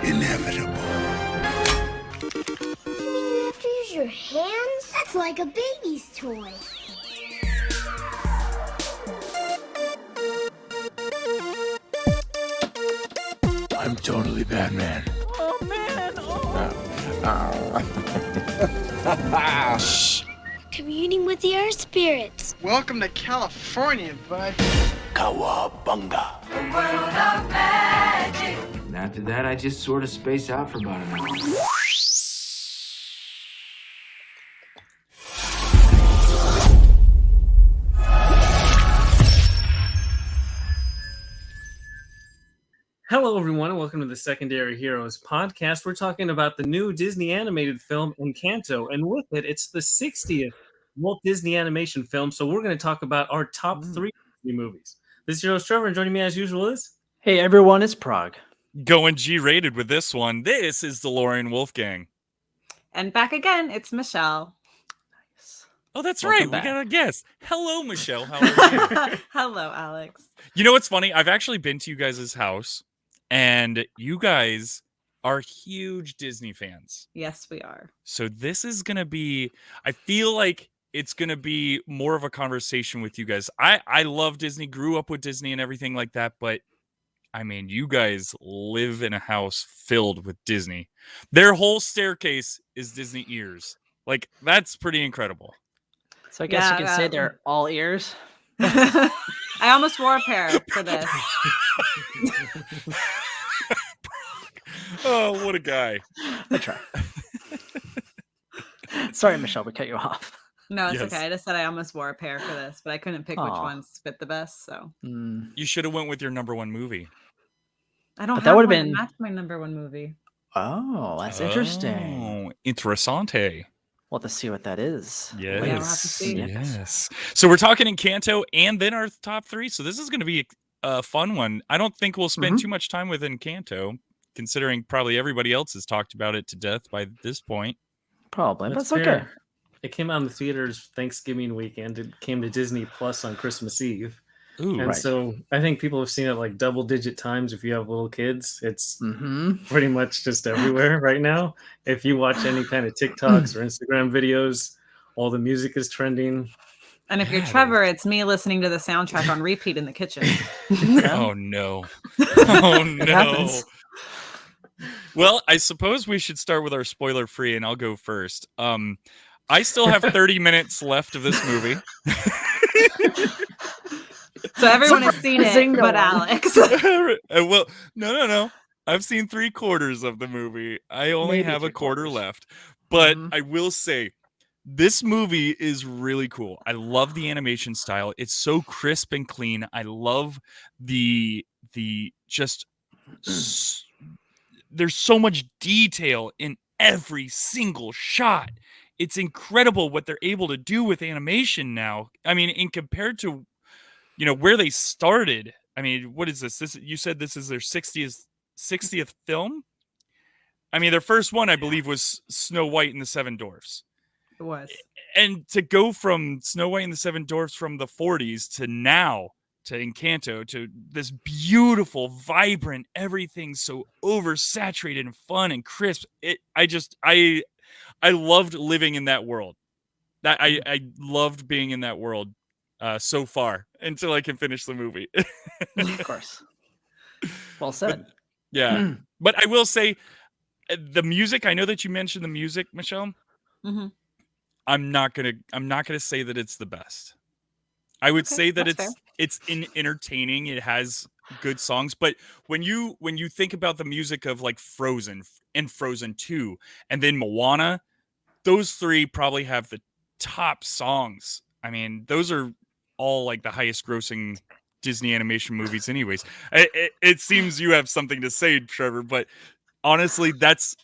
inevitable. You have to use your hands? That's like a baby's toy. I'm totally Batman. Oh, man. Shh. Communing with the earth spirits. Welcome to California, bud. Cowabunga. And after that, I just sort of space out for about an hour. Hello, everyone, and welcome to the Secondary Heroes podcast. We're talking about the new Disney animated film, Encanto, and with it, it's the 60th Walt Disney animation film, so we're going to talk about our top three Disney movies. This is your host, Trevor, and joining me as usual is... Hey, everyone, it's Prague. Going G-rated with this one. This is DeLorean Wolfgang. And back again, it's Michelle. Nice. Oh, that's Welcome right. back. We got a guest. Hello, Michelle. How are you? Hello, Alex. You know what's funny? I've actually been to you guys' house, and you guys are huge Disney fans. Yes, we are. So this is going to be, I feel like it's going to be more of a conversation with you guys. I love Disney, grew up with Disney and everything like that, but I mean, you guys live in a house filled with Disney. Their whole staircase is Disney ears. Like, that's pretty incredible. So I guess you can say they're all ears. I almost wore a pair for this. Oh, what a guy. I try. Sorry, Michelle, we cut you off. No, it's Yes. okay. I just said I almost wore a pair for this, but I couldn't pick which Aw. ones fit the best. So You should have went with your number one movie. I don't But have that would've one to been- match my number one movie. Oh, that's interesting. Oh, interessante. We'll have to see what that is. Yes. we'll have to see. Yes. So we're talking Encanto and then our top three. So this is going to be a fun one. I don't think we'll spend too much time with Encanto, considering probably everybody else has talked about it to death by this point. Probably, but That's it's okay. fair. It came out in the theaters Thanksgiving weekend. It came to Disney Plus on Christmas Eve. Ooh, And Right. so I think people have seen it like double-digit times if you have little kids. It's Mm-hmm. pretty much just everywhere right now. If you watch any kind of TikToks or Instagram videos, all the music is trending. And if you're Yeah, it Trevor, it's me listening to the soundtrack on repeat in the kitchen. Oh no. Oh no. happens. Well, I suppose we should start with our spoiler free and I'll go first. I still have 30 minutes left of this movie. So everyone has seen Surprising, it, no but one. Alex. Well, no. I've seen 3/4 of the movie. I only Maybe have a quarter 3/4. left. But Mhm. I will say, this movie is really cool. I love the animation style. It's so crisp and clean. I love the just there's so much detail in every single shot. It's incredible what they're able to do with animation now. I mean, in compared to where they started. I mean, what is this? You said this is their 60th film? I mean, their first one, I believe, was Snow White and the Seven Dwarfs. It was. And to go from Snow White and the Seven Dwarfs from the 40s to now to Encanto to this beautiful, vibrant, everything so oversaturated and fun and crisp. I loved living in that world. That I loved being in that world so far until I can finish the movie. Of course. Well said. Yeah. But I will say the music, I know that you mentioned the music, Michelle. Mm-hmm. I'm not gonna say that it's the best. I would say that that's it's entertaining. It has good songs, but when you think about the music of like Frozen and Frozen 2 and then Moana, those three probably have the top songs. I mean, those are all like the highest grossing Disney animation movies anyways. It seems you have something to say, Trevor, but honestly, that's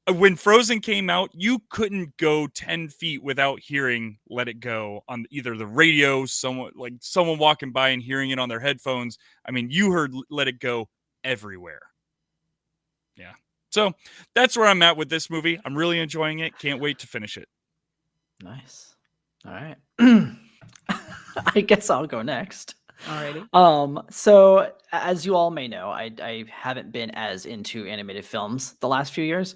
when Frozen came out, you couldn't go 10 feet without hearing Let It Go on either the radio, someone walking by and hearing it on their headphones. I mean, you heard Let It Go everywhere. Yeah. So that's where I'm at with this movie. I'm really enjoying it. Can't wait to finish it. Nice. All right. I guess I'll go next. Alrighty. So as you all may know, I haven't been as into animated films the last few years.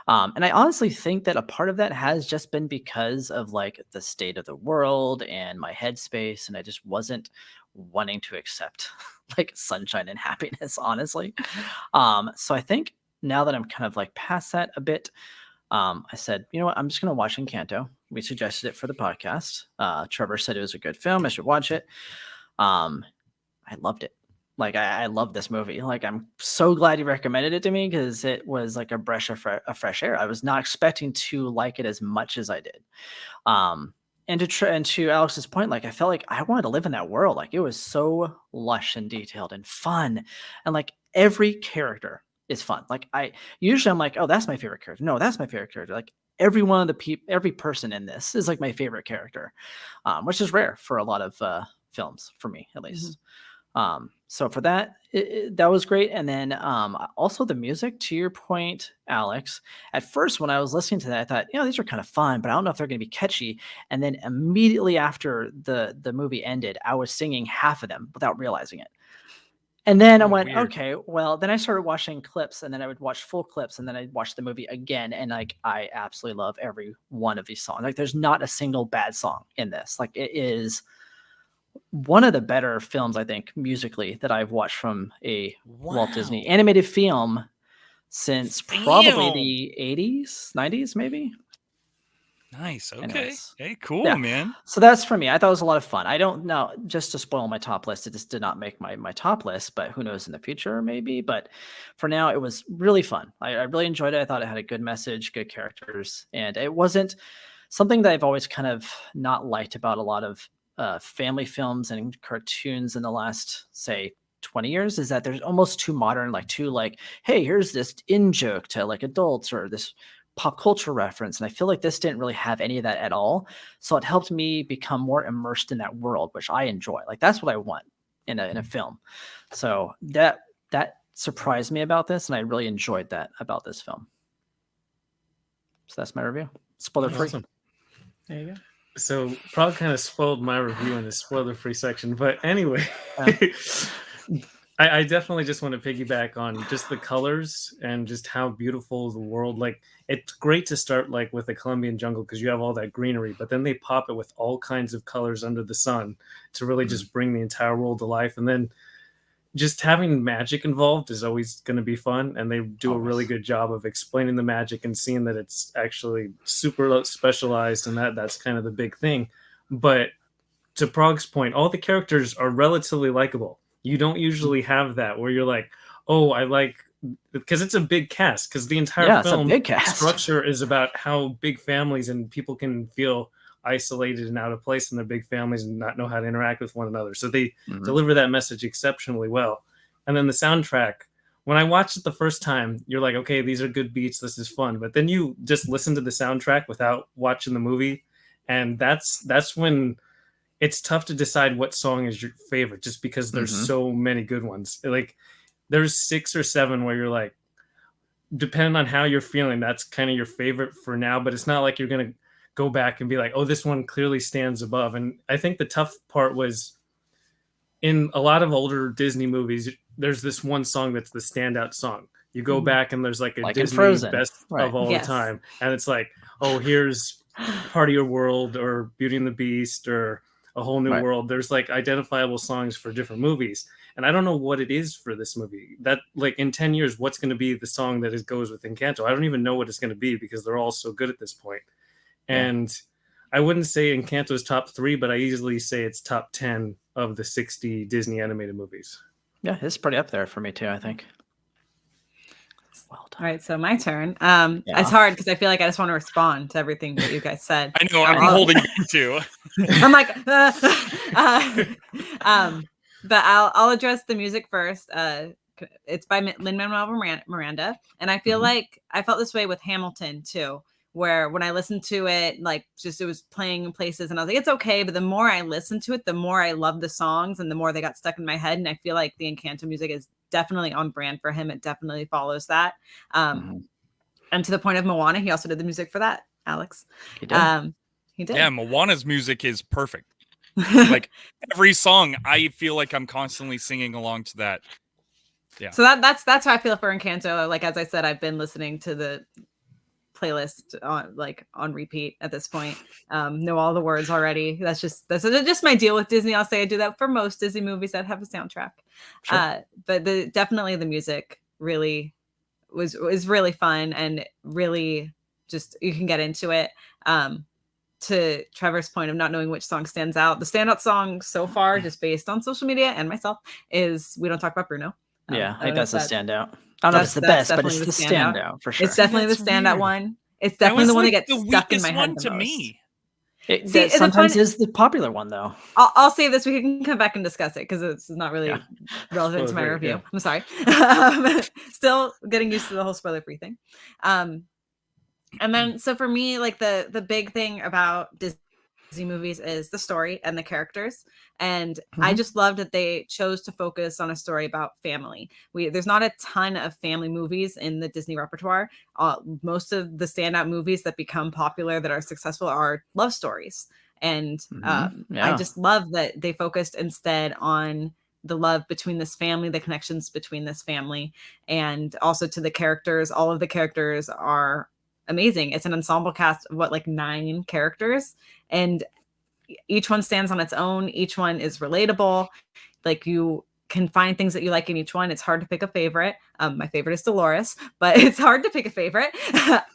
And I honestly think that a part of that has just been because of like the state of the world and my headspace, and I just wasn't wanting to accept like sunshine and happiness, honestly. So I think now that I'm kind of like past that a bit, I said, you know what, I'm just gonna watch Encanto. We suggested it for the podcast. Trevor said it was a good film. I should watch it. I loved it. Like I love this movie. Like I'm so glad you recommended it to me because it was like a breath of fresh air. I was not expecting to like it as much as I did. And to Alex's point, like I felt like I wanted to live in that world. Like it was so lush and detailed and fun, and like every character is fun. Like I'm like, oh, that's my favorite character. No, that's my favorite character. Like every one of the people, every person in this is like my favorite character, which is rare for a lot of films for me at least. So for that, that was great. And then also the music, to your point, Alex, at first when I was listening to that, I thought, these are kind of fun, but I don't know if they're going to be catchy. And then immediately after the movie ended, I was singing half of them without realizing it. And then I went, weird. okay, well, then I started watching clips, and then I would watch full clips, and then I'd watch the movie again. And like, I absolutely love every one of these songs. Like there's not a single bad song in this. Like it is one of the better films, I think, musically that I've watched from a Walt Disney animated film since probably the 80s, 90s, maybe. Nice. Okay. Anyways. Hey, cool, Yeah. man. So that's for me. I thought it was a lot of fun. I don't know, just to spoil my top list, it just did not make my top list, but who knows in the future, maybe. But for now, it was really fun. I really enjoyed it. I thought it had a good message, good characters, and it wasn't something that I've always kind of not liked about a lot of family films and cartoons in the last, say, 20 years, is that there's almost too modern, like too like, hey, here's this in joke to like adults or this pop culture reference. And I feel like this didn't really have any of that at all. So it helped me become more immersed in that world, which I enjoy. Like that's what I want in a film. So that surprised me about this, and I really enjoyed that about this film. So that's my review. Spoiler free. Awesome. There you go. So Prague kind of spoiled my review in the spoiler-free section, but anyway, I definitely just want to piggyback on just the colors and just how beautiful the world. Like it's great to start like with the Colombian jungle because you have all that greenery, but then they pop it with all kinds of colors under the sun to really just bring the entire world to life. And then just having magic involved is always going to be fun, and they do a really good job of explaining the magic and seeing that it's actually super specialized, and that's kind of the big thing. But to Prague's point, all the characters are relatively likable. You don't usually have that where you're like, oh, I like, because it's a big cast, because the entire film structure is about how big families and people can feel isolated and out of place in their big families and not know how to interact with one another. So they deliver that message exceptionally well. And then the soundtrack, when I watched it the first time, you're like, okay, these are good beats, this is fun. But then you just listen to the soundtrack without watching the movie, and that's when it's tough to decide what song is your favorite, just because there's so many good ones. Like there's 6 or 7 where you're like, depending on how you're feeling, that's kind of your favorite for now, but it's not like you're gonna go back and be like, oh, this one clearly stands above. And I think the tough part was in a lot of older Disney movies, there's this one song that's the standout song. You go back and there's like a Disney best of all the time. And it's like, oh, here's Part of Your World or Beauty and the Beast or A Whole New World. There's like identifiable songs for different movies. And I don't know what it is for this movie. That like in 10 years, what's going to be the song that goes with Encanto? I don't even know what it's going to be because they're all so good at this point. And I wouldn't say Encanto's top 3, but I easily say it's top 10 of the 60 Disney animated movies. Yeah, it's pretty up there for me too, I think. Well done. All right, so my turn. It's hard because I feel like I just want to respond to everything that you guys said. I know, I'm holding you too. I'm like, but I'll address the music first. It's by Lin-Manuel Miranda, and I feel like I felt this way with Hamilton too, where when I listened to it, like just it was playing in places and I was like, it's okay. But the more I listened to it, the more I loved the songs and the more they got stuck in my head. And I feel like the Encanto music is definitely on brand for him. It definitely follows that. And to the point of Moana, he also did the music for that, Alex. He did. He did. Yeah, Moana's music is perfect. Like every song, I feel like I'm constantly singing along to that. Yeah. So that's how I feel for Encanto. Like as I said, I've been listening to the playlist on repeat at this point. Know all the words already. That's just my deal with Disney. I'll say I do that for most Disney movies that have a soundtrack. Sure. But definitely the music really was really fun and really just you can get into it. To Trevor's point of not knowing which song stands out, the standout song so far, just based on social media and myself, is "We Don't Talk About Bruno." Yeah, I think that's a standout. I don't know if it's the best, but it's the standout for sure. It's definitely the standout one. It's definitely the one that gets stuck in my head the most. Me. It sometimes is the popular one though. I'll save this. We can come back and discuss it because it's not really relevant to my review. Yeah. I'm sorry. Still getting used to the whole spoiler-free thing. And then, so for me, like the big thing about Disney movies is the story and the characters. And I just love that they chose to focus on a story about family. There's not a ton of family movies in the Disney repertoire. Most of the standout movies that become popular, that are successful, are love stories. And I just love that they focused instead on the love between this family, the connections between this family, and also to the characters. All of the characters are amazing. It's an ensemble cast of 9 characters, and each one stands on its own. Each one is relatable. Like, you can find things that you like in each one. It's hard to pick a favorite. My favorite is Dolores, but it's hard to pick a favorite.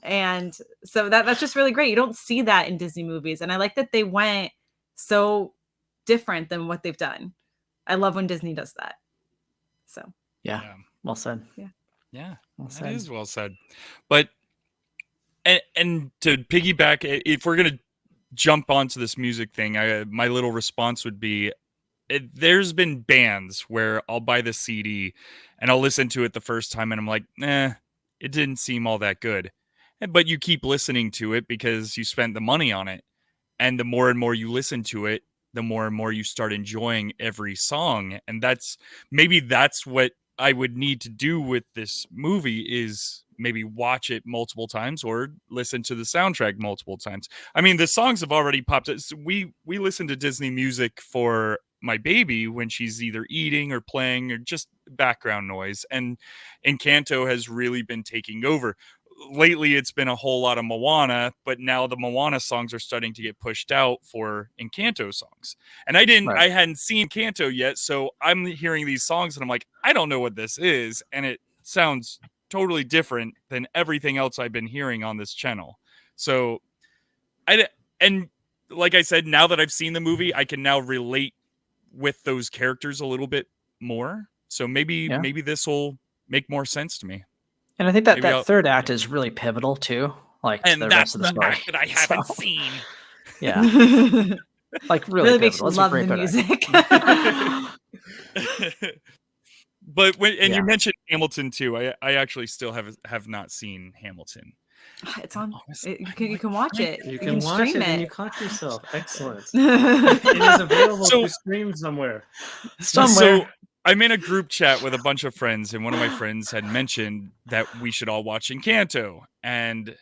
And so that's just really great. You don't see that in Disney movies. And I like that they went so different than what they've done. I love when Disney does that. So yeah. Well said. Yeah, that is well said. But and to piggyback, if we're gonna jump onto this music thing, my little response would be, there's been bands where I'll buy the CD and I'll listen to it the first time and I'm like, it didn't seem all that good. But you keep listening to it because you spent the money on it. And the more and more you listen to it, the more and more you start enjoying every song. And that's what I would need to do with this movie, is maybe watch it multiple times or listen to the soundtrack multiple times. I mean, the songs have already popped. We listen to Disney music for my baby when she's either eating or playing or just background noise. And Encanto has really been taking over. Lately, it's been a whole lot of Moana, but now the Moana songs are starting to get pushed out for Encanto songs. And I hadn't seen Encanto yet, so I'm hearing these songs and I'm like, I don't know what this is. And it sounds totally different than everything else I've been hearing on this channel. So and like I said, now that I've seen the movie, I can now relate with those characters a little bit more. So maybe this will make more sense to me. And I think that third act is really pivotal too. Like, and the that's rest of the story. act that I haven't seen. Yeah. Like, really makes you love the music. But you mentioned Hamilton too. I actually still have not seen Hamilton. It's on. You can watch it. You can watch stream it it. and you caught yourself. Excellent. It is available to stream somewhere. So I'm in a group chat with a bunch of friends, and one of my friends had mentioned that we should all watch Encanto, and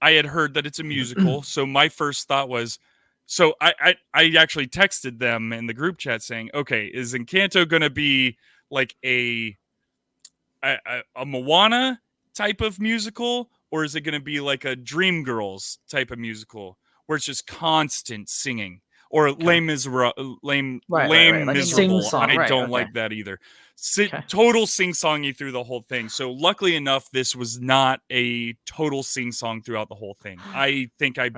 I had heard that it's a musical. So my first thought was, so I actually texted them in the group chat saying, okay, is Encanto going to be like a Moana type of musical, or is it going to be like a Dreamgirls type of musical where it's just constant singing? Or lame miserable. Like I don't like that either. Total sing-songy through the whole thing. So luckily enough, this was not a total sing-song throughout the whole thing. I think I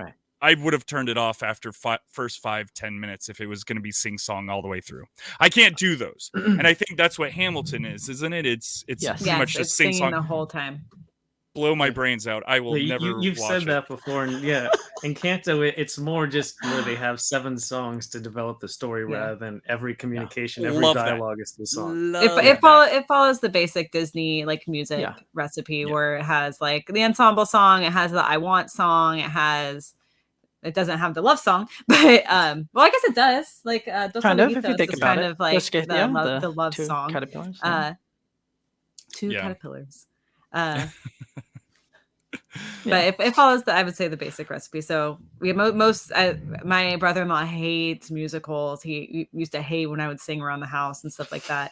would have turned it off after first 5-10 minutes if it was going to be sing-song all the way through. I can't do those. And I think that's what Hamilton is, isn't it? It's pretty much just sing-song the whole time. Blow my brains out. I will never You've watch said it. that before, and Encanto, it's more just where they have 7 songs to develop the story rather than every communication, every dialogue is the song. It follows the basic Disney music recipe where it has the ensemble song, it has the I Want song, it doesn't have the love song, but well, I guess it does. Dos kind of, if you Amiguitos think is about kind it. of like the love two song. Caterpillars. Two caterpillars. But it follows I would say the basic recipe. So we have my brother-in-law hates musicals. He used to hate when I would sing around the house and stuff like that.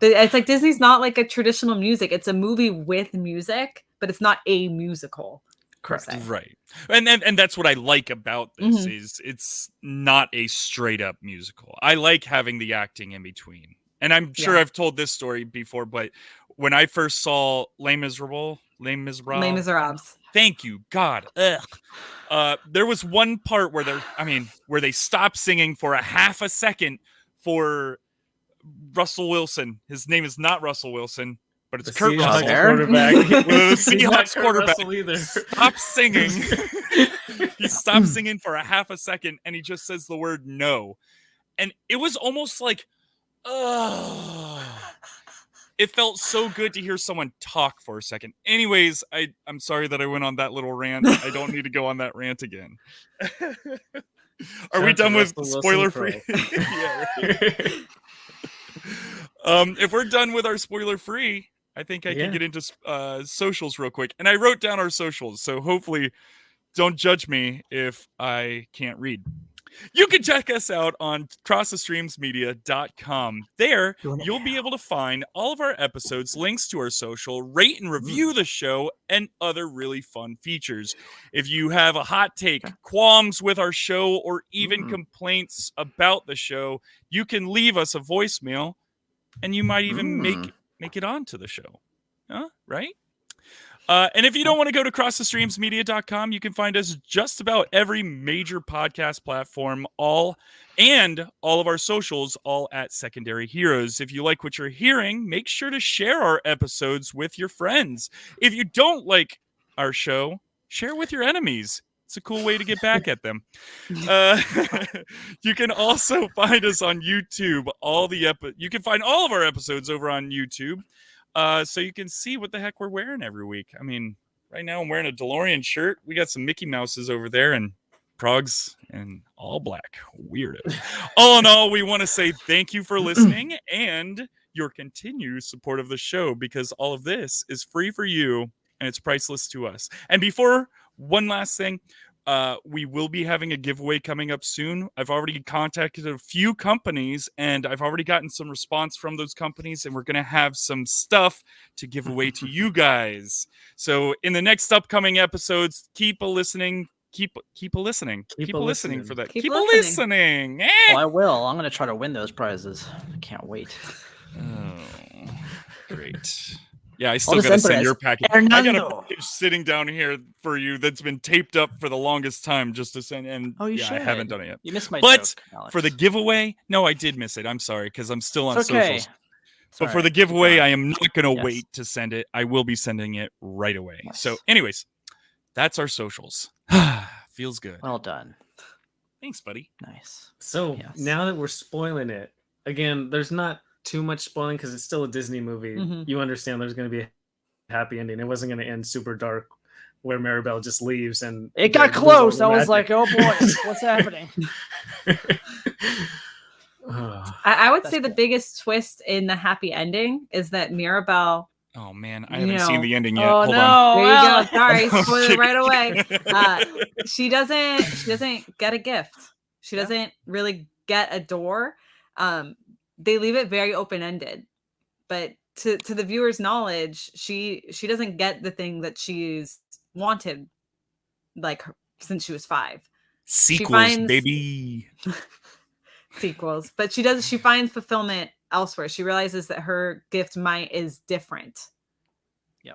It's like Disney's not like a traditional music. It's a movie with music, but it's not a musical. Correct. Right. And that's what I like about this is it's not a straight up musical. I like having the acting in between. And I'm sure I've told this story before, but when I first saw Les Miserables. Thank you, God. There was one part where they stopped singing for a half a second for Russell Wilson. His name is not Russell Wilson, but it's Kurt Russell. The Seahawks quarterback either. Stop singing. He stopped singing for a half a second, and he just says the word no. And it was almost like, it felt so good to hear someone talk for a second. Anyways, I'm sorry that I went on that little rant. I don't need to go on that rant again. Are we done with spoiler free? Yeah, right. If we're done with our spoiler free, I think I can get into socials real quick. And I wrote down our socials, so hopefully don't judge me if I can't read. You can check us out on crossthestreamsmedia.com. There, you'll be able to find all of our episodes, links to our social, rate and review the show, and other really fun features. If you have a hot take, qualms with our show, or even complaints about the show, you can leave us a voicemail, and you might even make it onto the show. Right? And if you don't want to go to crossthestreamsmedia.com, you can find us just about every major podcast platform, all of our socials, all at Secondary Heroes. If you like what you're hearing, make sure to share our episodes with your friends. If you don't like our show, share with your enemies. It's a cool way to get back at them. You can also find us on YouTube. You can find all of our episodes over on YouTube. So you can see what the heck we're wearing every week. I mean, right now I'm wearing a DeLorean shirt. We got some Mickey Mouses over there and Progs and all black. Weirdo. All in all, we want to say thank you for listening and your continued support of the show, because all of this is free for you and it's priceless to us. And before one last thing, we will be having a giveaway coming up soon. I've already contacted a few companies and I've already gotten some response from those companies, and we're going to have some stuff to give away to you guys. So in the next upcoming episodes, keep a listening for that. Keep a listening. Well, I will. I'm going to try to win those prizes. I can't wait. Oh, great. Yeah, I still got to send your package. I got a package sitting down here for you that's been taped up for the longest time just to send. And I haven't done it yet. You missed my joke, Alex. For the giveaway, no, I did miss it. I'm sorry, because I'm still on socials. But right. for the giveaway, I am not going to wait to send it. I will be sending it right away. Yes. So anyways, that's our socials. Feels good. Well done. Thanks, buddy. Nice. So now that we're spoiling it, again, there's not too much spoiling because it's still a Disney movie. You understand there's going to be a happy ending. It wasn't going to end super dark where Maribel just leaves and it got close. I was like, oh boy, what's happening? I would say the biggest twist in the happy ending is that Mirabel. Oh man, I haven't seen the ending yet. Oh, Hold no. on. There you go. Sorry, spoiler right away. She doesn't get a gift. She doesn't really get a door. They leave it very open-ended, but to the viewer's knowledge, she doesn't get the thing that she's wanted, like since she was 5. Sequels, baby. Sequels, but she finds fulfillment elsewhere. She realizes that her gift is different. Yeah.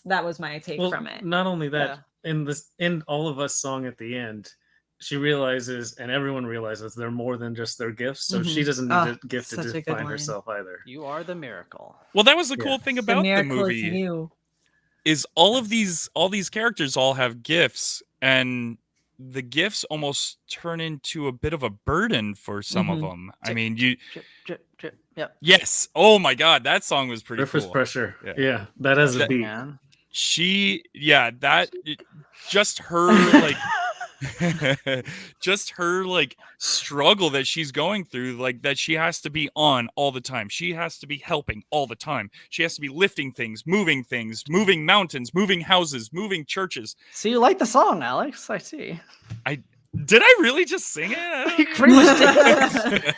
That was my take from it. Not only that, in this "End All of Us" song at the end, she realizes, and everyone realizes, they're more than just their gifts. So she doesn't need a gift to define herself either. You are the miracle. Well, that was the cool thing about the movie. Is all these characters all have gifts, and the gifts almost turn into a bit of a burden for some of them. I mean, yes. Oh my God, that song was pretty Surface cool. Pressure. Yeah, that has a beat. Just her like Just her like struggle that she's going through, like that she has to be on all the time. She has to be helping all the time. She has to be lifting things, moving mountains, moving houses, moving churches. So you like the song, Alex? I see. Did I really just sing it? I don't You pretty much did.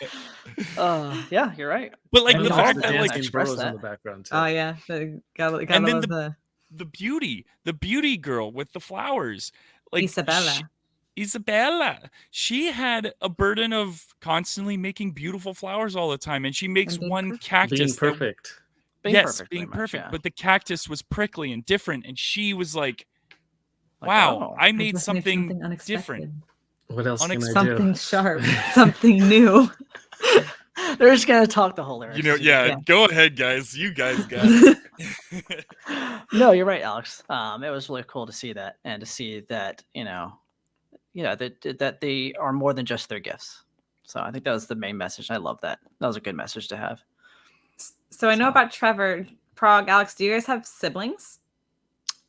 Yeah, you're right. But like And the also fact the that like dancing express bros in that. the background too. Oh yeah, got and then love the beauty girl with the flowers, like Isabella. Isabella, she had a burden of constantly making beautiful flowers all the time, and she makes And being one perfect. cactus Being that- perfect. Being yes, perfect, being pretty much, perfect, yeah. but the cactus was prickly and different, and she was like, Like, wow, oh, I I made just something different. unexpected. What else can I do? Something sharp, something new. They're just gonna talk the whole lyrics. You know, Yeah. yeah, go ahead, guys. You guys got it. No, you're right, Alex. It was really cool to see that and to see that that they are more than just their gifts. So I think that was the main message. I love that. That was a good message to have. So I know about Trevor, Prague, Alex. Do you guys have siblings?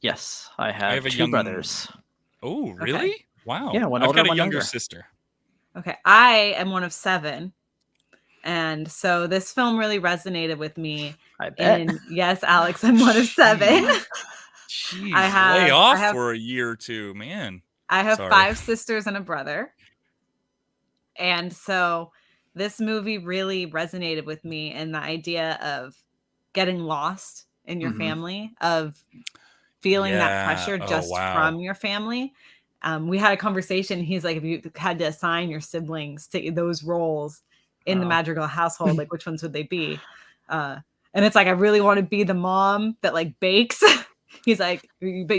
Yes, I have, a two young brothers. Oh, really? Wow. Yeah, one I've older, got a one younger younger. sister. Okay, I am one of 7, and so this film really resonated with me. I bet. And yes, Alex, I'm one of 7. Jeez, I lay off have- for a year or two, man. I have Sorry. 5 sisters and a brother. And so this movie really resonated with me, and the idea of getting lost in your Mhm. family, of feeling that Yeah. pressure Oh, just wow. from your family. We had a conversation. He's like, if you had to assign your siblings to those roles in the Oh. Madrigal household, like which ones would they be? And it's like, I really want to be the mom that like bakes. He's like, but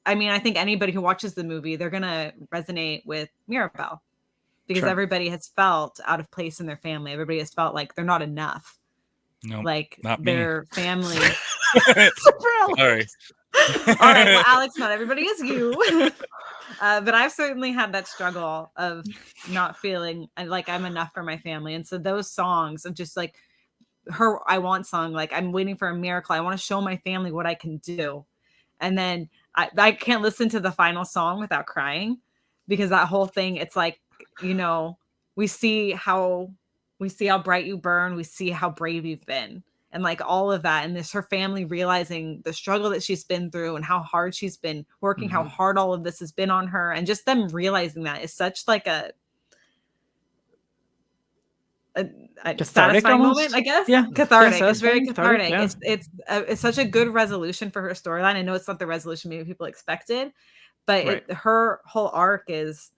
I mean, I think anybody who watches the movie, they're gonna resonate with Mirabelle, because Sure. everybody has felt out of place in their family. Everybody has felt like they're not enough. No, Like not me. their family. Sorry. All right, well, Alex, not everybody is you. But I've certainly had that struggle of not feeling like I'm enough for my family. And so those songs of just like her I Want song, like I'm waiting for a miracle. I want to show my family what I can do. And then I can't listen to the final song without crying, because that whole thing, it's like, we see how bright you burn. We see how brave you've been. And like all of that, and this her family realizing the struggle that she's been through and how hard she's been working, how hard all of this has been on her, and just them realizing that is such like a Cathartic satisfying almost? moment, I guess. Yeah. Cathartic. Yeah, It's very satisfying, cathartic. cathartic, It's such a good resolution for her storyline. I know it's not the resolution maybe people expected, but Right. her whole arc is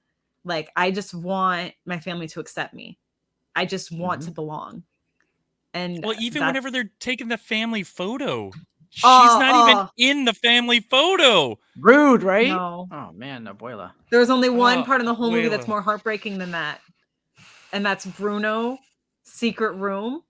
like, I just want my family to accept me. I just want to belong. And Well, even that's- whenever they're taking the family photo, she's not even in the family photo. Rude, right? No. Oh man, Abuela. There was only one Oh, part in the whole movie that's Abuela. more heartbreaking than that. And that's Bruno's secret room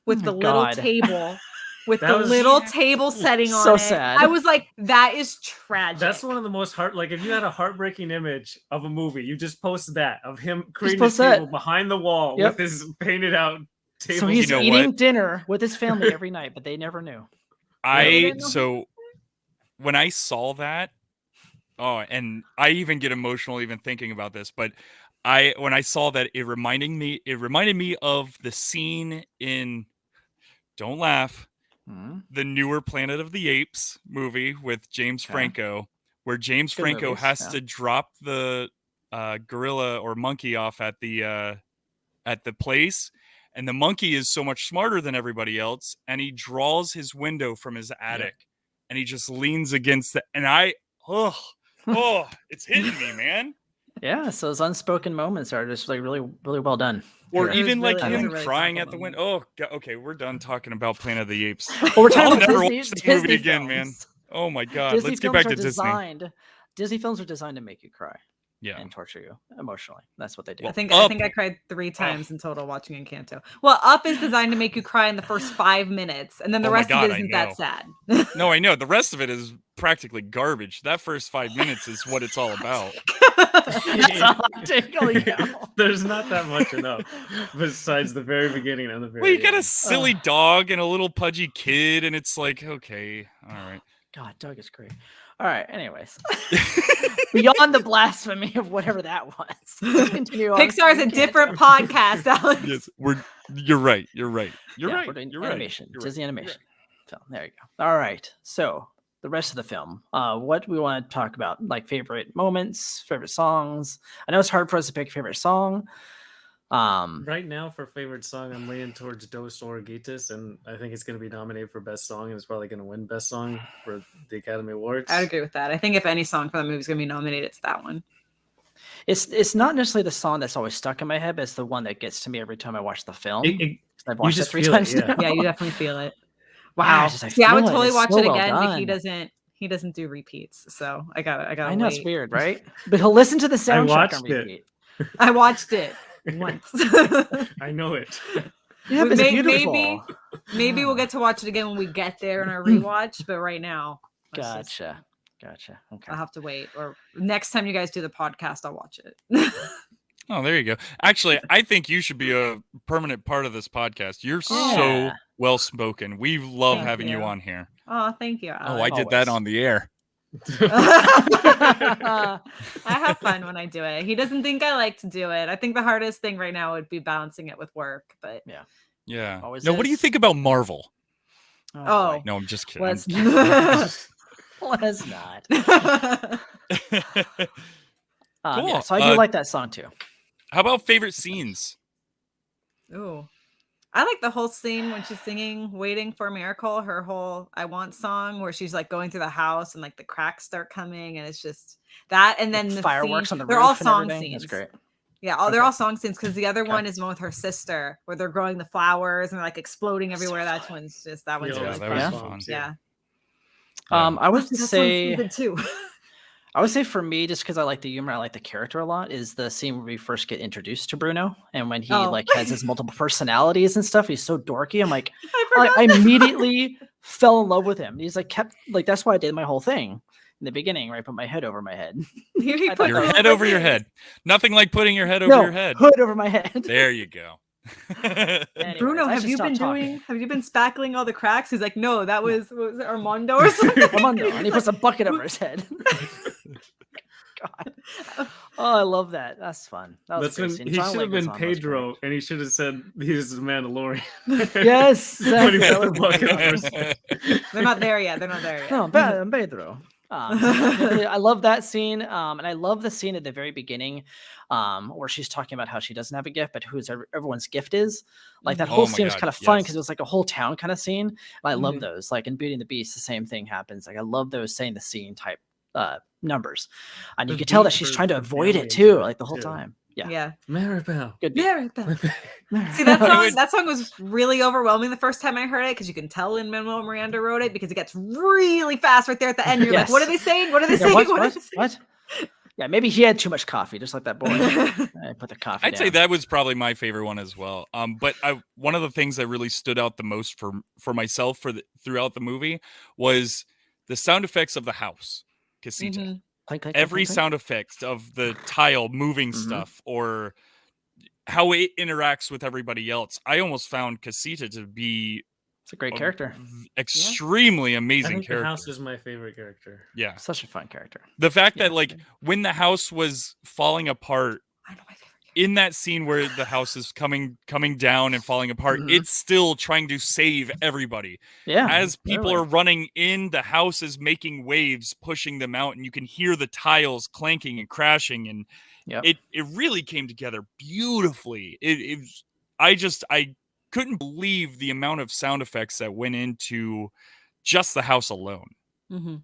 with my the little God. table, with That the was- little table setting on So it. sad. I was like, that is tragic. That's one of the most like if you had a heartbreaking image of a movie, you just post that of him creating his post that. table behind the wall Yep. with his painted out table. So he's know eating what? dinner with his family every night, but they never knew. So when I saw that, and I even get emotional even thinking about this, but when I saw that, it reminded me of the scene in, don't laugh, Hmm. the newer Planet of the Apes movie with James Okay. Franco, where James Good Franco movies, has yeah. to drop the gorilla or monkey off at the place, and the monkey is so much smarter than everybody else, and he draws his window from his attic, and he just leans against it, and it's hitting me, man. Yeah, so those unspoken moments are just like really, really well done. Or It was even like really- it was him a really crying powerful at the moment. window. Oh, God, okay, we're done talking about Planet of the Apes. Well, we're talking I'll about never Disney, watch this Disney movie again, man. films. Oh my God, Disney let's get films back are to Disney. designed. Disney films are designed to make you cry Yeah. and torture you emotionally. That's what they do. Well, I think Up. I cried 3 times in total watching Encanto. Well, Up is designed to make you cry in the first 5 minutes, and then the Oh my rest God, of it I isn't know. that sad. No, I know. The rest of it is practically garbage. That first 5 minutes is what it's all about. That's all I'm taking out. There's not that much enough besides the very beginning and the very Well, you got a end. silly dog and a little pudgy kid, and it's like, okay, all right. God, Doug is great. All right. Anyways, beyond the blasphemy of whatever that was, let's continue on. Pixar is a different podcast, Alex. Yes, you're right. You're right. You're Yeah, right. we're doing You're right. animation, You're right. Disney You're animation film. There you go. All right. So the rest of the film, what do we want to talk about? Like favorite moments, favorite songs. I know it's hard for us to pick a favorite song. Right now, for favorite song, I'm leaning towards Dos Oruguitas, and I think it's going to be nominated for Best Song, and it's probably going to win Best Song for the Academy Awards. I'd agree with that. I think if any song from the movie is going to be nominated, it's that one. It's not necessarily the song that's always stuck in my head, but it's the one that gets to me every time I watch the film. I've watched it 3 times now. Yeah, you definitely feel it. Yeah, Wow. I See, I would feel it. totally It's watch so it well again, but done. he doesn't do repeats. So I gotta I know wait. it's weird, right? But he'll listen to the soundtrack watched on it. repeat. I watched it once. I know it. Yeah, but it's Maybe- beautiful. Maybe we'll get to watch it again when we get there in our rewatch, but right now, Gotcha. Okay. I'll have to wait. Or next time you guys do the podcast, I'll watch it. Oh, there you go. Actually, I think you should be a permanent part of this podcast. You're so Yeah. well spoken. We love Thank having you you. on here. Oh, thank you. Oh, I Alex. did that Always. on the air. I have fun when I do it. He doesn't think I like to do it. I think the hardest thing right now would be balancing it with work, but Yeah. Always No, what do you is. think about Marvel? Oh. boy. No, I'm just kidding. I'm let's Let's not. kidding. Yeah, Cool. so I do like that song too. How about favorite scenes? Ooh. I like the whole scene when she's singing Waiting for a Miracle, her whole I Want song where she's like going through the house and like the cracks start coming and it's just that and then the Fireworks scene, on the they're roof all and song everything. scenes. That's great. Yeah, they're Okay. all song scenes because the other Okay. one is one with her sister where they're growing the flowers and they're like exploding everywhere. So That one's Yeah, really that fun. was Yeah. fun. Yeah. I would That's say one too. I would say for me, just because I like the humor, I like the character a lot, is the scene where we first get introduced to Bruno and when he Oh. like has his multiple personalities and stuff. He's so dorky. I'm like, I forgot. I immediately fell in love with him. He's like kept like that's why I did my whole thing in the beginning, where I put my head over my head. He I put thought Your the head little over your things. head. Nothing like putting your head over No, your head. hood over my head. There you go. Anyways, Bruno, I have should you stop been talking. have you been spackling all the cracks? He's like, no, that was it Armando or something? Armando, and he puts a bucket over his head. God. Oh, I love that. That's fun. That was That's a great when scene. he John should have been Leguizamo was great. Pedro, and he should have said he's the Mandalorian. Yes, When he exactly. put the bucket over his head. They're not there yet. They're not there yet. No, Pedro. I love that scene, and I love the scene at the very beginning, where she's talking about how she doesn't have a gift, but who's everyone's gift is. Like that Oh whole my scene was God, kind of fun yes. because it was like a whole town kind of scene. And I love Mhm. those. Like in Beauty and the Beast, the same thing happens. Like I love those saying the scene type numbers, and you The can tell beat that she's for trying to the avoid family it too, enjoy like the whole too. time. Yeah, Yeah. Maribel. good. beat. Yeah, right there. See that song was really overwhelming the first time I heard it because you can tell Lin-Manuel Miranda wrote it because it gets really fast right there at the end. You're like, what are they saying? What are they Yeah, saying? what? What are What? they saying? What? Yeah, maybe he had too much coffee, just like that boy. I put the coffee. I'd say down. that was probably my favorite one as well. But one of the things that really stood out the most for myself throughout the movie was the sound effects of the house, Casita. Mhm. Clink, clink, Every clink, clink. sound effect of the tile moving Mhm. stuff or how it interacts with everybody else. I almost found Casita to be It's a great a character. extremely I amazing think the character. house is my favorite character. Yeah. Such a fun character. The fact Yeah, that like when the house was falling apart I know my favorite. in that scene where the house is coming down and falling apart, Mhm. it's still trying to save everybody. Yeah. As people totally. are running in, the house is making waves, pushing them out, and you can hear the tiles clanking and crashing, and Yep. it really came together beautifully. I couldn't believe the amount of sound effects that went into just the house alone. Mm-hmm.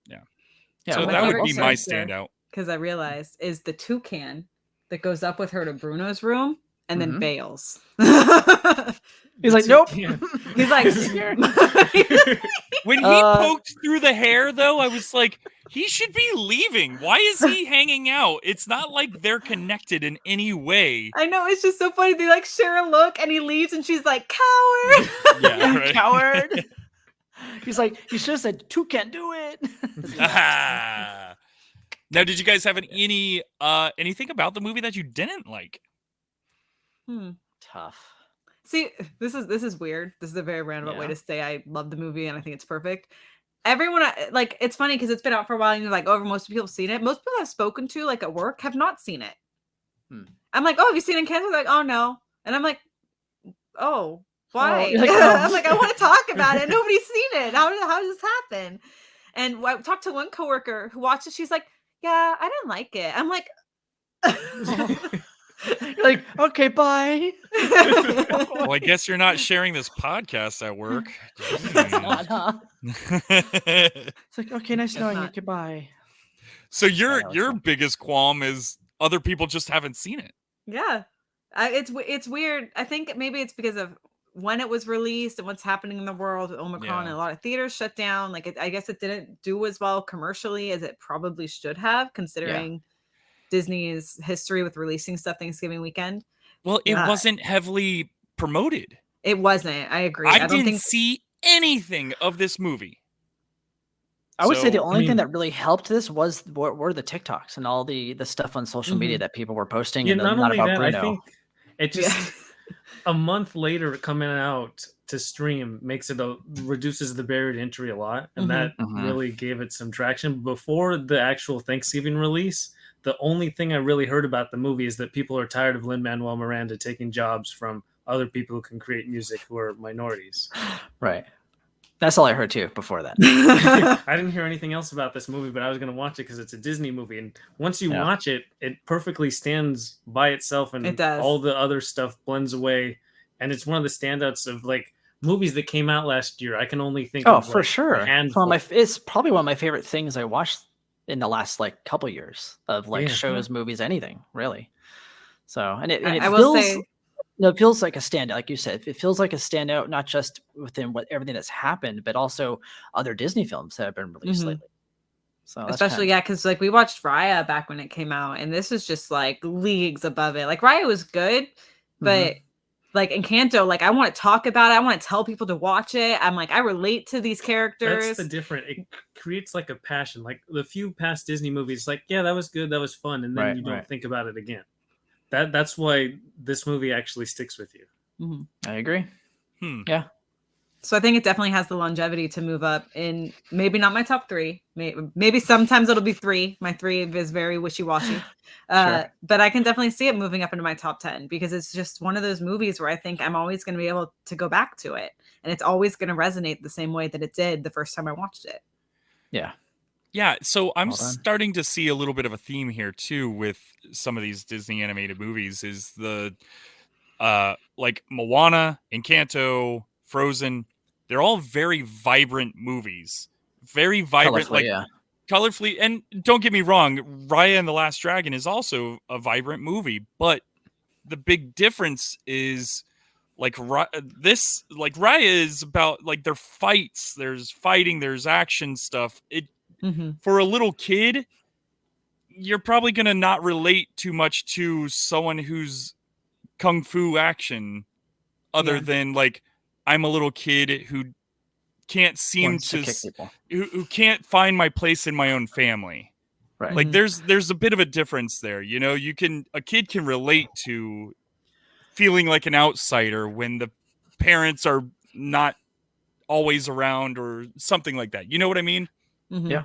Yeah, So my that would favorite be my character- standout. Because I realized is the toucan that goes up with her to Bruno's room and then Mhm. bails. He's like, nope. Yeah. He's like, When he poked through the hair, though, I was like, he should be leaving. Why is he hanging out? It's not like they're connected in any way. I know it's just so funny. They like share a look, and he leaves, and she's like, "Coward." Yeah, right. Coward. He's like, you should have said, two can't do it. Ah. Now, did you guys have anything about the movie that you didn't like? Tough. See, this is weird. This is a very roundabout way Yeah. to say I love the movie and I think it's perfect. everyone like it's funny because it's been out for a while and you're like, oh, most people have seen it. Most people I've spoken to like at work have not seen it. I'm like, oh, have you seen Encanto? They're like, oh no. And I'm like, oh, why? you're like, oh. I'm like, I want to talk about it. Nobody's seen it. How does this happen? And I talked to one coworker who watched it. She's like, yeah, I didn't like it. I'm like, You're like, okay, bye. Well, I guess you're not sharing this podcast at work. It's not, huh? It's like, okay, nice knowing you. not. Goodbye. So I know, it's your fine. biggest qualm is other people just haven't seen it. yeah, it's weird. I think maybe it's because of when it was released and what's happening in the world with Omicron, Yeah. and a lot of theaters shut down. Like, I guess it didn't do as well commercially as it probably should have, considering Disney's history with releasing stuff Thanksgiving weekend. Well, it Yeah. wasn't heavily promoted. It wasn't. I agree. I don't didn't think see anything of this movie. I would say the So, only mean- thing that really helped this were the TikToks and all the stuff on social media that people were posting. Yeah, and not not only about that, Bruno. I think it just a month later coming out to stream makes it reduces the barrier to entry a lot, and that really gave it some traction. Before the actual Thanksgiving release, the only thing I really heard about the movie is that people are tired of Lin-Manuel Miranda taking jobs from other people who can create music who are minorities. Right. That's all I heard too before that. I didn't hear anything else about this movie, but I was going to watch it because it's a Disney movie. And once you Yeah. watch it, it perfectly stands by itself, and It does. all the other stuff blends away. And it's one of the standouts of like movies that came out last year. I can only think Oh, of for like, sure. a handful. It's probably one of my favorite things I watched in the last like couple years of like Yeah. shows, movies, anything really. So, and it I feels, will say, it feels like a standout, like you said. It feels like a standout, not just within everything that's happened, but also other Disney films that have been released lately. So, that's especially kinda- because like we watched Raya back when it came out, and this was just like leagues above it. Like Raya was good, but like Encanto, like I want to talk about it. I want to tell people to watch it. I'm like, I relate to these characters. That's the different. It creates like a passion. Like the few past Disney movies, like, yeah, that was good, that was fun, and then Right, you don't right. think about it again. That's why this movie actually sticks with you. I agree. Yeah. So I think it definitely has the longevity to move up in maybe not my top three. Maybe sometimes it'll be three. My three is very wishy-washy. Sure. But I can definitely see it moving up into my top 10 because it's just one of those movies where I think I'm always going to be able to go back to it. And it's always going to resonate the same way that it did the first time I watched it. Yeah. Yeah, so I'm Well done. starting to see a little bit of a theme here too with some of these Disney animated movies is the like Moana, Encanto, Frozen, they're all very vibrant movies. Very vibrant, Colorfully, like yeah. colorfully, and don't get me wrong, Raya and the Last Dragon is also a vibrant movie, but the big difference is like Raya is about like their fights, there's fighting, there's action stuff. It for a little kid, you're probably gonna not relate too much to someone who's kung fu action, other than like I'm a little kid who can't seem Wants to kick people. who can't find my place in my own family. Right. Like there's a bit of a difference there. You know, a kid can relate to feeling like an outsider when the parents are not always around or something like that. You know what I mean? Yeah.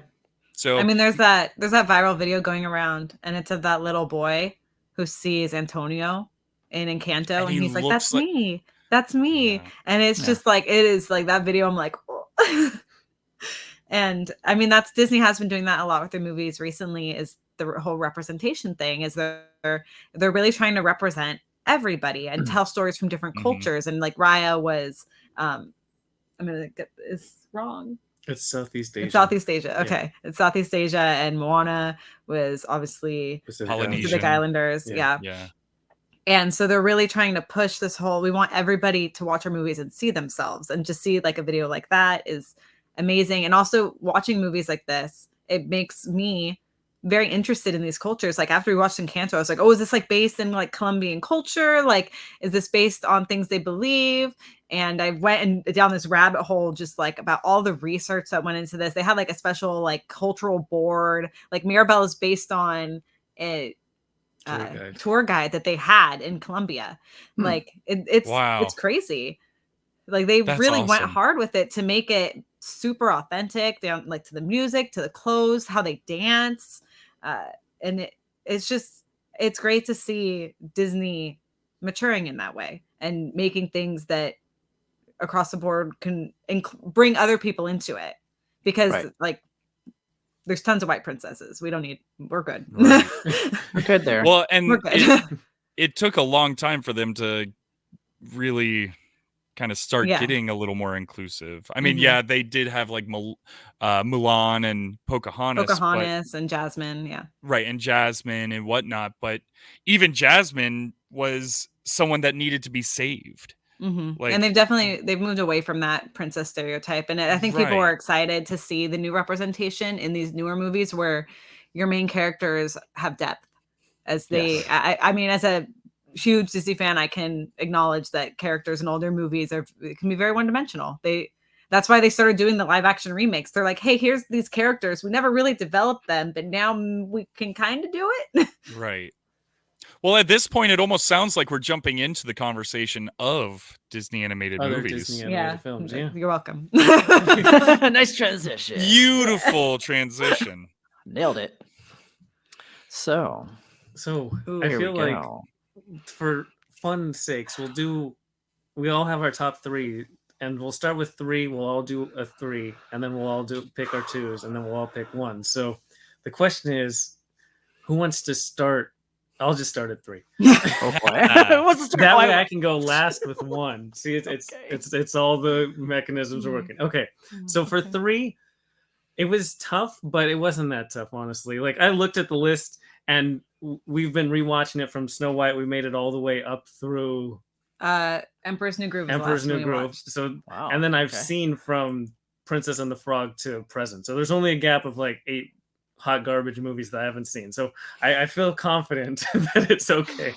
So I mean, there's that viral video going around, and it's of that little boy who sees Antonio in Encanto, and he he's like, looks "That's like- me, that's me," Yeah. and it's just like it is like that video. I'm like, oh. And I mean, that's Disney has been doing that a lot with their movies recently. Is the whole representation thing? Is they're really trying to represent everybody and tell stories from different cultures, and like Raya was, I'm gonna get this wrong. It's Southeast Asia. It's Southeast Asia. Okay. It's Southeast Asia, and Moana was obviously Polynesian. Pacific Islanders. Yeah. yeah. And so they're really trying to push this whole, we want everybody to watch our movies and see themselves, and just see like a video like that is amazing. And also watching movies like this, it makes me very interested in these cultures. Like after we watched Encanto, I was like, oh, is this like based in like Colombian culture? Like, is this based on things they believe? And I went down this rabbit hole, just like about all the research that went into this. They had like a special like cultural board. Like Mirabelle is based on a tour guide that they had in Colombia. Like it's Wow. it's crazy. Like they That's really went awesome. hard with it to make it super authentic, down like to the music, to the clothes, how they dance. And it's great to see Disney maturing in that way and making things that across the board can bring other people into it, because like there's tons of white princesses. We're good. We're good there. Well, and We're good. it took a long time for them to really kind of start Yeah. getting a little more inclusive. I mean, yeah, they did have like Mulan and Pocahontas, and Jasmine, yeah. right, and Jasmine and whatnot. But even Jasmine was someone that needed to be saved. Like, and they've moved away from that princess stereotype, and I think people are excited to see the new representation in these newer movies where your main characters have depth. As they, I mean, as a huge Disney fan, I can acknowledge that characters in older movies can be very one-dimensional. That's why they started doing the live action remakes. They're like, hey, here's these characters. We never really developed them, but now we can kind of do it. Right. Well, at this point, it almost sounds like we're jumping into the conversation of Disney animated movies. Disney animated films, yeah. You're welcome. Nice transition. Beautiful transition. Nailed it. So I feel like for fun's sakes, we all have our top 3, and we'll start with 3. We'll all do a 3, and then we'll all pick our 2s, and then we'll all pick 1. So the question is, who wants to start? I'll just start at 3. That way I can go last with 1. See, it's all the mechanisms are working. Okay, so for 3, it was tough, but it wasn't that tough, honestly. Like, I looked at the list, and we've been rewatching it from Snow White. We made it all the way up through Emperor's New Groove. So, and then I've seen from Princess and the Frog to present. So there's only a gap of like 8 hot garbage movies that I haven't seen. So I feel confident that it's okay.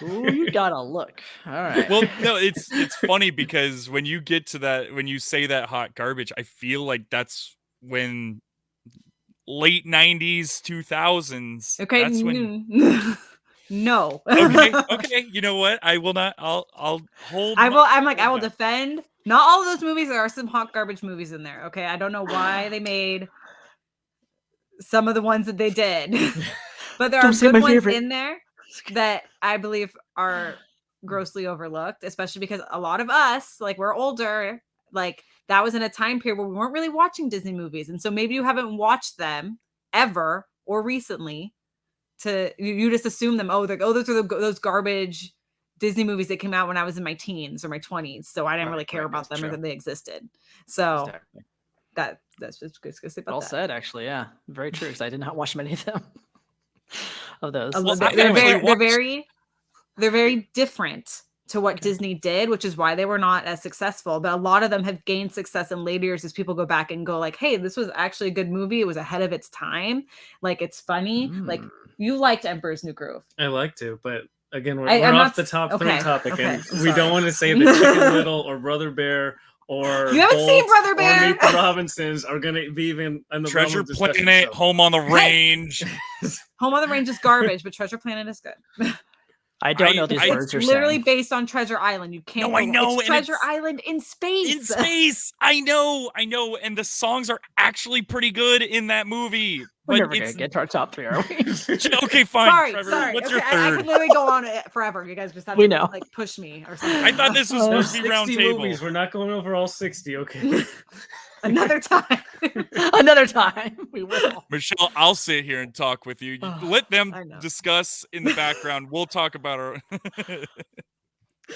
Ooh, you gotta look. All right. Well, no, it's funny because when you get to that, when you say that hot garbage, I feel like that's when late 90s, 2000s. Okay. That's when... No. Okay. You know what? I will not. I'll hold. I will defend. Not all of those movies. There are some hot garbage movies in there. Okay. I don't know why they made some of the ones that they did, but there are good ones in there that I believe are grossly overlooked, especially because a lot of us, like, we're older, like, that was in a time period where we weren't really watching Disney movies. And so maybe you haven't watched them ever or recently. You just assume them. Those are those garbage Disney movies that came out when I was in my teens or my 20s. So I didn't really care about them or that they existed. So that's just good to say about well that. said, actually. Yeah, very true. Because I did not watch many of them. Of those, they're very different to what Disney did, which is why they were not as successful. But a lot of them have gained success in later years as people go back and go like, hey, this was actually a good movie. It was ahead of its time. Like, it's funny. Like, you liked Emperor's New Groove. I liked it, but again, we're off the top 3 topic, and we don't want to say that Chicken Little or Brother Bear or you haven't seen Brother Bear or Meet the Robinsons are going to be even in the Treasure Planet, Home on the Range. Home on the Range is garbage, but Treasure Planet is good. I don't know these words. It's literally based on Treasure Island. You can't. No, I know. It's Treasure Island in space. In space. I know. And the songs are actually pretty good in that movie. We're never gonna get to our top 3, are we? Okay, fine. Sorry, Trevor, sorry. what's Okay, your third? I can literally go on forever. You guys just have to like push me or something. I thought this was supposed to be round table. Movies. We're not going over all 60. Okay. Another time. Another time. We will. Michelle, I'll sit here and talk with you. Let them discuss in the background. We'll talk about our. All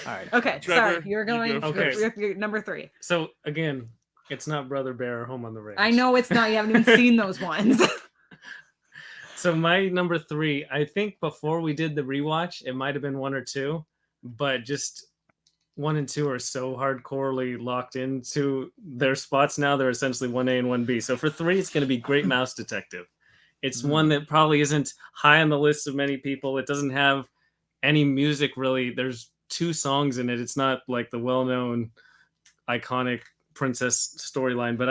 right. Okay. Trevor, sorry. You're going. You're number 3. So again, it's not Brother Bear or Home on the Range. I know it's not. You haven't even seen those ones. So my number 3, I think before we did the rewatch, it might have been 1 or 2, but just 1 and 2 are so hardcorely locked into their spots now. They're essentially 1A and 1B. So for 3, it's going to be Great Mouse Detective. It's one that probably isn't high on the list of many people. It doesn't have any music really. There's 2 songs in it. It's not like the well-known iconic princess storyline, but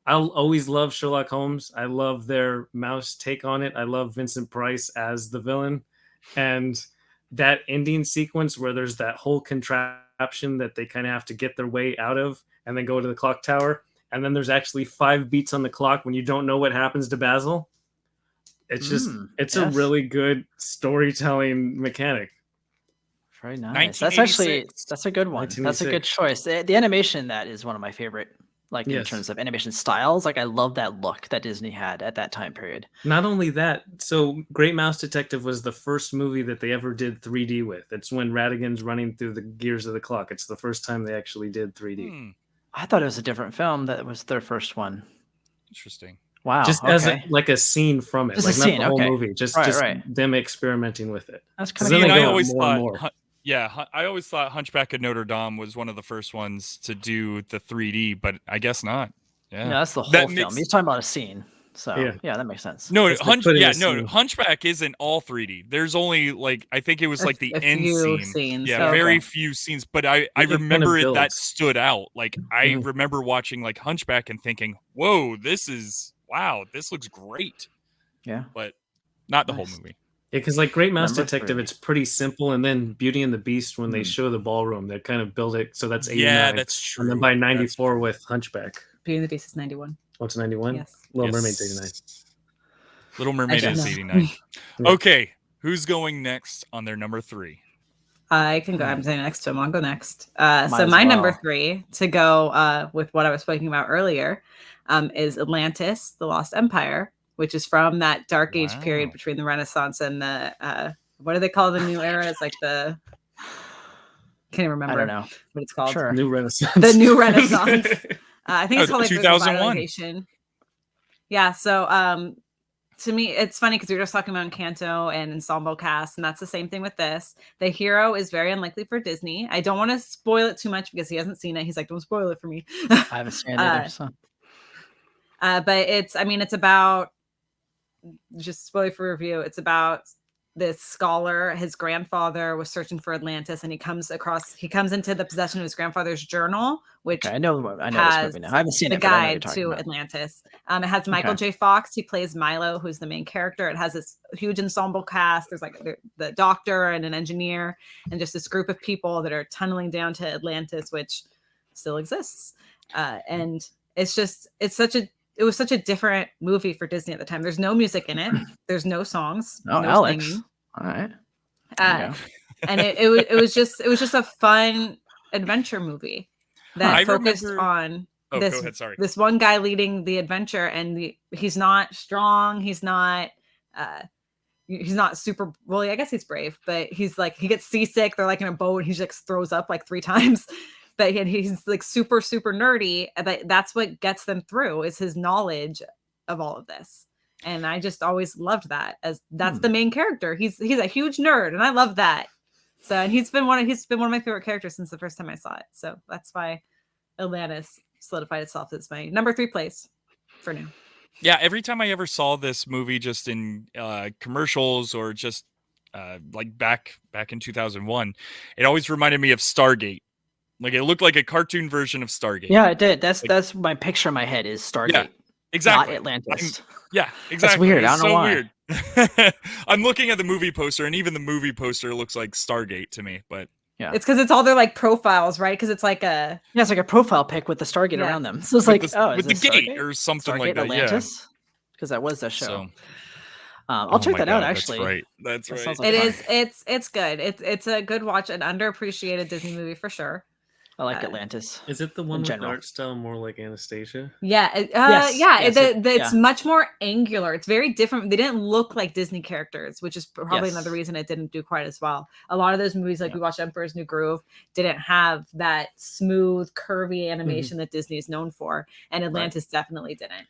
I'll always love Sherlock Holmes. I love their mouse take on it. I love Vincent Price as the villain. And that ending sequence where there's that whole contraption that they kind of have to get their way out of and then go to the clock tower and then there's actually 5 beats on the clock when you don't know what happens to Basil. It's just it's a really good storytelling mechanic. Very nice. That's a good one. That's a good choice. The animation in that is one of my favorite, like in terms of animation styles. Like I love that look that Disney had at that time period. Not only that, so Great Mouse Detective was the first movie that they ever did 3D with. It's when Ratigan's running through the gears of the clock. It's the first time they actually did 3D. I thought it was a different film that was their first one. Interesting. Wow. Just as a scene from it, Just like a not scene, the whole okay. movie, just them experimenting with it. That's kind Then of they I go always more and thought, more. I always thought Hunchback of Notre Dame was one of the first ones to do the 3D, but I guess not. Yeah, no, that's the whole That film. makes- He's talking about a scene. So Yeah. that makes sense. No, It's like putting a scene. Hunchback isn't all 3D. There's only like I think it was like the a end few scene. scenes. Yeah, Oh, very okay. few scenes. But I It kind of remember it that builds. stood out. Like I remember watching like Hunchback and thinking, "Whoa, this looks great." Yeah. But not the whole Nice. movie. Yeah, because like Great Mouse Number Detective, 3. it's pretty simple, and then Beauty and the Beast, when they show the ballroom, they kind of build it so that's 89. Yeah, that's true. And then by That's 94 with Hunchback. Beauty and the Beast is 91. What's 91? Yes. Little Yes. Mermaid's 89. Little Mermaid I is don't 89. Yeah. Okay, who's going next on their number 3? I can go. I'm saying next to him. I'll go next. Might So as my number well. 3 to go with what I was speaking about earlier is Atlantis, The Lost Empire, which is from that dark age period Wow. between the Renaissance and the what do they call the new era? It's like the can't even remember I don't know. what it's called. Sure. New Renaissance. The new Renaissance. I think it's called like 2001. revitalization. Yeah. So to me, it's funny because we were just talking about Encanto and ensemble cast, and that's the same thing with this. The hero is very unlikely for Disney. I don't want to spoil it too much because he hasn't seen it. He's like, don't spoil it for me. I haven't seen it either. So. But it's about just spoiler for review. It's about this scholar. His grandfather was searching for Atlantis, and he comes into the possession of his grandfather's journal, which Okay, I know this has movie now. I haven't seen the it, but I know what you're guide talking to about. Atlantis. It has Michael Okay. J. Fox. He plays Milo, who's the main character. It has this huge ensemble cast. There's like the doctor and an engineer, and just this group of people that are tunneling down to Atlantis, which still exists. And it was such a different movie for Disney at the time. There's no music in it. There's no songs. Oh, no Alex. singing. All right. There you go. And it was just a fun adventure movie that I focused remember- on Oh, this go ahead. Sorry. this one guy leading the adventure, and he's not strong. He's not super. Well, I guess he's brave, but he's like he gets seasick. They're like in a boat, and he just throws up like 3 times. But he's like super nerdy. But that's what gets them through is his knowledge of all of this. And I just always loved that as that's the main character. He's a huge nerd, and I love that. So and he's been one of my favorite characters since the first time I saw it. So that's why Atlantis solidified itself as my number 3 place for now. Yeah, every time I ever saw this movie just in commercials or just like back in 2001, it always reminded me of Stargate. Like it looked like a cartoon version of Stargate. Yeah, it did. That's my picture in my head is Stargate. Exactly. Not Atlantis. Yeah, exactly. weird. I It's don't know why. Weird. I'm looking at the movie poster, and even the movie poster looks like Stargate to me. But Yeah. It's because it's all their like profiles, right? Because it's like a Yeah, it's like a profile pic with the Stargate Yeah. around them. So it's like, with oh, the is this gate Stargate? or something Stargate like that. Atlantis? Because that was the show. So, I'll oh check my that out. God, Actually, that's right. That's That right. sounds like it fun. is it's good. It's a good watch, an underappreciated Disney movie for sure. I like uh, Atlantis. Is it the one with the general. art style more like Anastasia? Yeah, Yes, yeah. yes, It's much more angular. It's very different. They didn't look like Disney characters, which is probably Yes. another reason it didn't do quite as well. A lot of those movies, like Yeah. we watched Emperor's New Groove, didn't have that smooth, curvy animation that Disney is known for, and Atlantis definitely didn't.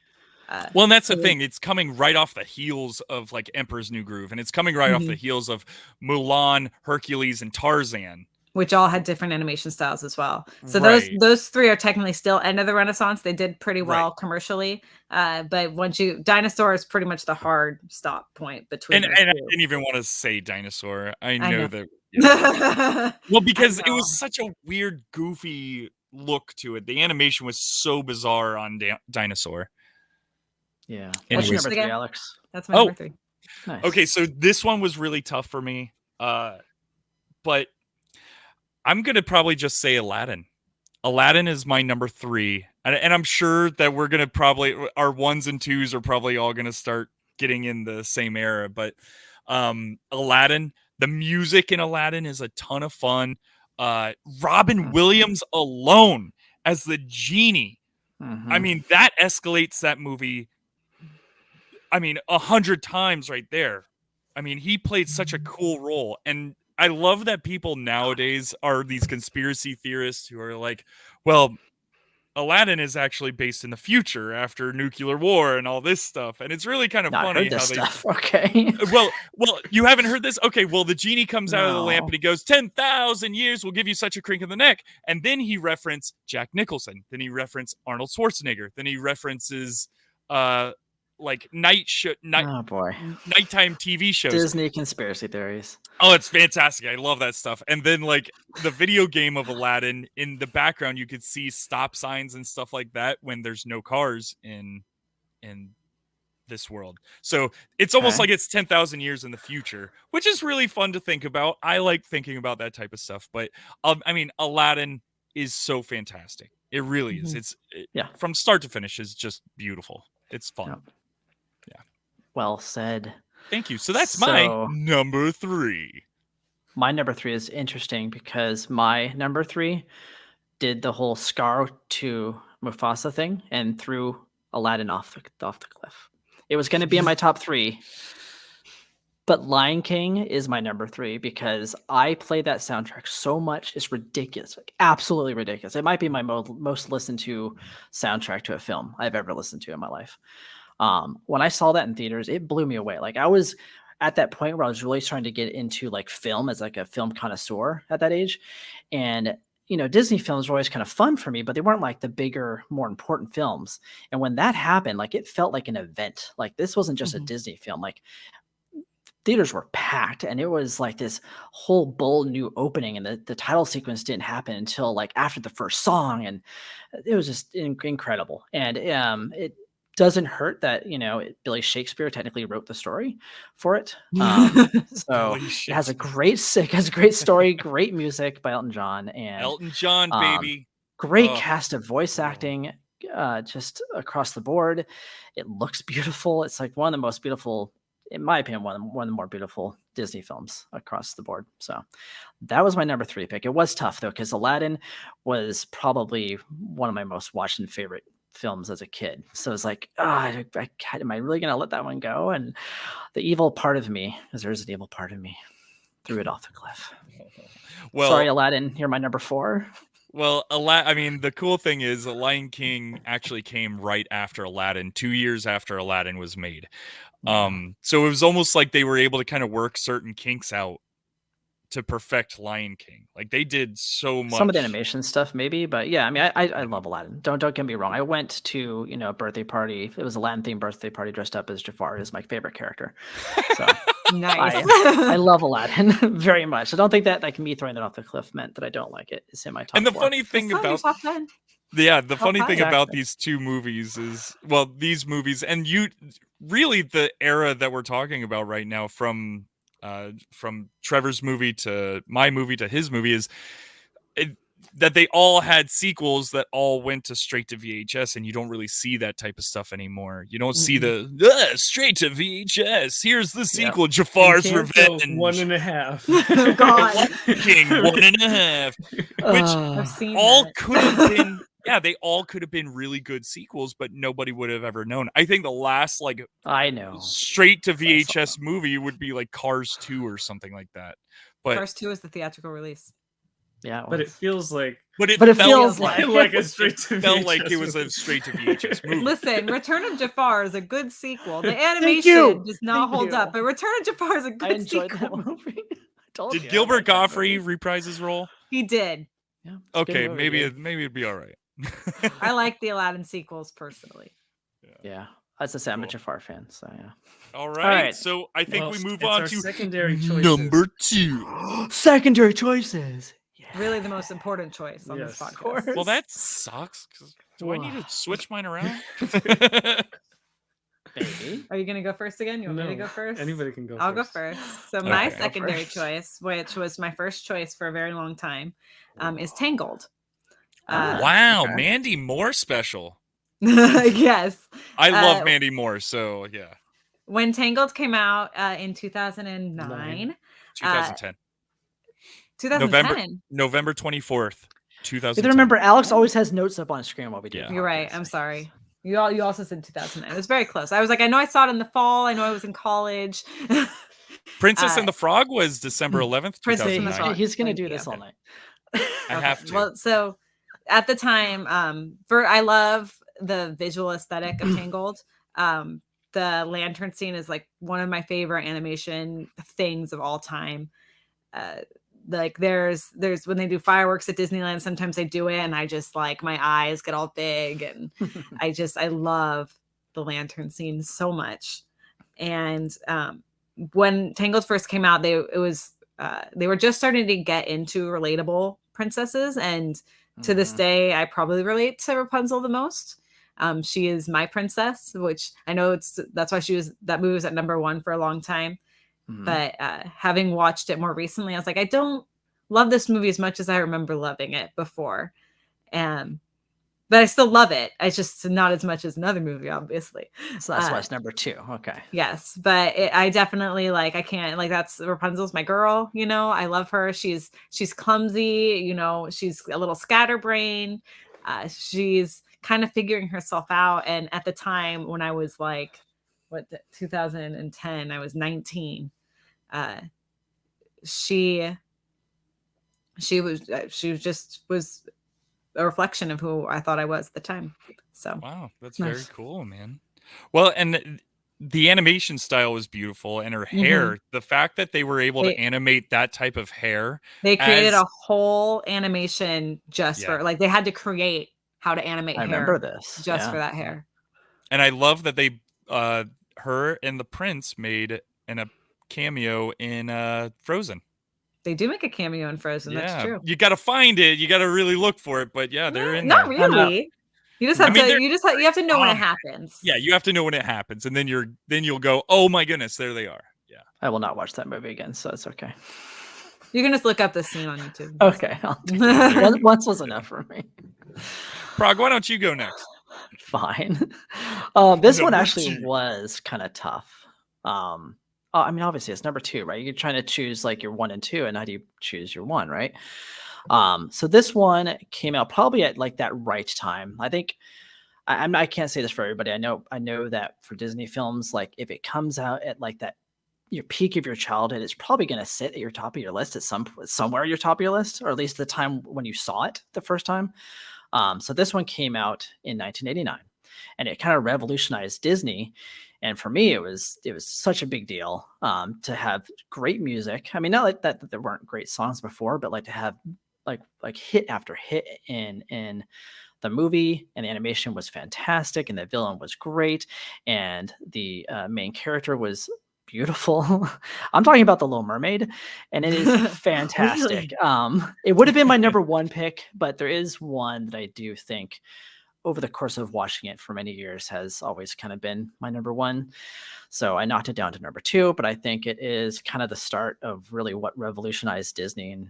Well, and that's the so- thing. It's coming right off the heels of like Emperor's New Groove, and it's coming right off the heels of Mulan, Hercules, and Tarzan. Which all had different animation styles as well. So Right. those 3 are technically still end of the Renaissance. They did pretty well Right. commercially, but once Dinosaur is pretty much the hard stop point between. And those I two. didn't even want to say dinosaur. I know. know that. Yeah. Well, because it know. was such a weird, goofy look to it. The animation was so bizarre on Dinosaur. Yeah. What's What's your Anyways. number 3, again? Alex? That's my Oh. number 3. Nice. Okay, so this one was really tough for me. But I'm gonna probably just say Aladdin. Aladdin is my number 3 And I'm sure that we're gonna probably our ones and twos are probably all gonna start getting in the same era. But Aladdin, the music in Aladdin is a ton of fun. Robin Williams alone as the genie. I mean, that escalates that movie. I mean, 100 times right there. I mean, he played such a cool role. And I love that people nowadays are these conspiracy theorists who are like, well, Aladdin is actually based in the future after nuclear war and all this stuff. And it's really kind of No, I funny heard this how stuff. Okay. well, you haven't heard this? Okay, well, the genie comes out of the lamp No. and he goes, 10,000 years will give you such a crink in the neck. And then he referenced Jack Nicholson. Then he referenced Arnold Schwarzenegger. Then he references like Oh boy. nighttime TV shows. Disney conspiracy theories. Oh, it's fantastic. I love that stuff. And then like the video game of Aladdin, in the background you could see stop signs and stuff like that when there's no cars in this world. So it's almost like it's 10,000 years in the future, which is really fun to think about. I like thinking about that type of stuff, but I mean, Aladdin is so fantastic. It really is. From start to finish is just beautiful. It's fun. Yep. Well said. Thank you. So that's my number 3. My number 3 is interesting because my number 3 did the whole Scar to Mufasa thing and threw Aladdin off the cliff. It was going to be in my top 3, but Lion King is my number 3 because I play that soundtrack so much. It's ridiculous, like absolutely ridiculous. It might be my most listened to soundtrack to a film I've ever listened to in my life. When I saw that in theaters, it blew me away. Like I was at that point where I was really trying to get into like film as like a film connoisseur at that age. And, Disney films were always kind of fun for me, but they weren't like the bigger, more important films. And when that happened, like it felt like an event. Like this wasn't just a Disney film. Like theaters were packed and it was like this whole bold new opening, and the title sequence didn't happen until like after the first song. And it was just incredible. And it doesn't hurt that Billy Shakespeare technically wrote the story for it. So it has a great story, great music by Elton John, and Elton John, baby. Great cast of voice acting, just across the board. It looks beautiful. It's like one of the most beautiful, in my opinion, one of the more beautiful Disney films across the board. So that was my number 3 pick. It was tough though, because Aladdin was probably one of my most watched and favorite films as a kid. So it's like, am I really going to let that one go? And the evil part of me, because there's an evil part of me, threw it off the cliff. Well, sorry, Aladdin, you're my number 4. Well, I mean, the cool thing is The Lion King actually came right after Aladdin, 2 years after Aladdin was made. So it was almost like they were able to kind of work certain kinks out to perfect Lion King. Like they did so much. Some of the animation stuff maybe, but yeah, I mean, I love Aladdin. Don't get me wrong. I went to, a birthday party. It was a Aladdin themed birthday party dressed up as Jafar, is my favorite character. So nice. I love Aladdin very much. I don't think that like me throwing it off the cliff meant that I don't like it. It's in my top And the 4. funny thing about these two movies is, well, these movies and really the era that we're talking about right now, from Trevor's movie to my movie to his movie, is that they all had sequels that all went to straight to VHS, and you don't really see that type of stuff anymore. You don't see the straight to VHS. Here's the sequel, Jafar's Revenge. 1.5. God. King 1.5. Which I've seen all that. could have been. Yeah, they all could have been really good sequels, but nobody would have ever known. I think the last I know straight to VHS movie would be like Cars 2 or something like that. But Cars 2 is the theatrical release. Yeah, but it feels like. But it feels like a straight to VHS. Felt like it was a straight to VHS movie. Listen, Return of Jafar is a good sequel. The animation does not hold up, but Return of Jafar is a good sequel. That movie. Did Gilbert Gottfried reprise his role? He did. Yeah, okay, maybe it'd be all right. I like the Aladdin sequels personally. Yeah. As I say, I'm a Jafar fan, so yeah. All right. So I think we move on to secondary choices. Number 2. Secondary choices. Yeah. Really the most important choice on this podcast. Well, that sucks. Do I need to switch mine around? Baby. Are you going to go first again? You want me to go first? Anybody can go I'll first. go first. So my secondary choice, which was my first choice for a very long time, is Tangled. Wow, okay. Mandy Moore special. Yes. I love Uh, Mandy Moore, so yeah. When Tangled came out in 2009, 2010. 2010. November 24th, You have 2010. to remember, Alex always has notes up on screen while we do. Yeah. the You're right. podcast. I'm sorry. You also said 2009. It was very close. I was like, I know I saw it in the fall. I know I was in college. Princess and the Frog was December 11th, Princess and the 2009. Frog. He's gonna Thank do you. this all night. I have to. Well, so at the time, I love the visual aesthetic of Tangled. The lantern scene is like one of my favorite animation things of all time. Like there's when they do fireworks at Disneyland, sometimes they do it and I just like my eyes get all big and I love the lantern scene so much. And when Tangled first came out, they were just starting to get into relatable princesses, and to this day I probably relate to Rapunzel the most. She is my princess, which I know that's why that movie was at number 1 for a long time. But having watched it more recently, I was like, I don't love this movie as much as I remember loving it before. But I still love it. It's just not as much as another movie, obviously. So that's why it's number 2. Okay. Yes, but I definitely I can't that's Rapunzel's my girl. I love her. She's clumsy. She's a little scatterbrained. She's kind of figuring herself out. And at the time when I was 2010, I was 19. She was a reflection of who I thought I was at the time. So Wow, that's Nice. very cool, man. Well, and the animation style was beautiful, and her hair, the fact that they were able to animate that type of hair. They created as- a whole animation just for they had to create how to animate I hair remember this. just yeah. for that hair. And I love that they her and the prince made a cameo in Frozen. They do make a cameo in Frozen. Yeah, That's true. you got to find it. You got to really look for it. But yeah, they're in Not there. really. You just have to. You have to know when it Um, happens. Yeah, you have to know when it happens, and then you'll go, oh my goodness, there they are. Yeah. I will not watch that movie again, so it's okay. You can just look up the scene on YouTube. Okay. I'll do that. Once was enough for me. Prague, why don't you go next? Fine. This one Number actually 2. was kind of tough. I mean, obviously it's number 2, right? You're trying to choose your 1 and 2, and how do you choose your 1, right? So this one came out probably at that right time. I think I can't say this for everybody. I know that for Disney films, if it comes out at that your peak of your childhood, it's probably going to sit at your top of your list at somewhere at your top of your list, or at least the time when you saw it the first time. So this one came out in 1989, and it kind of revolutionized Disney. And for me, it was such a big deal to have great music. I mean, not that there weren't great songs before, but to have hit after hit in the movie, and the animation was fantastic, and the villain was great, and the main character was beautiful. I'm talking about the Little Mermaid, and it is fantastic. It would have been my number 1 pick, but there is one that I do think over the course of watching it for many years has always kind of been my number 1. So I knocked it down to number 2, but I think it is kind of the start of really what revolutionized Disney and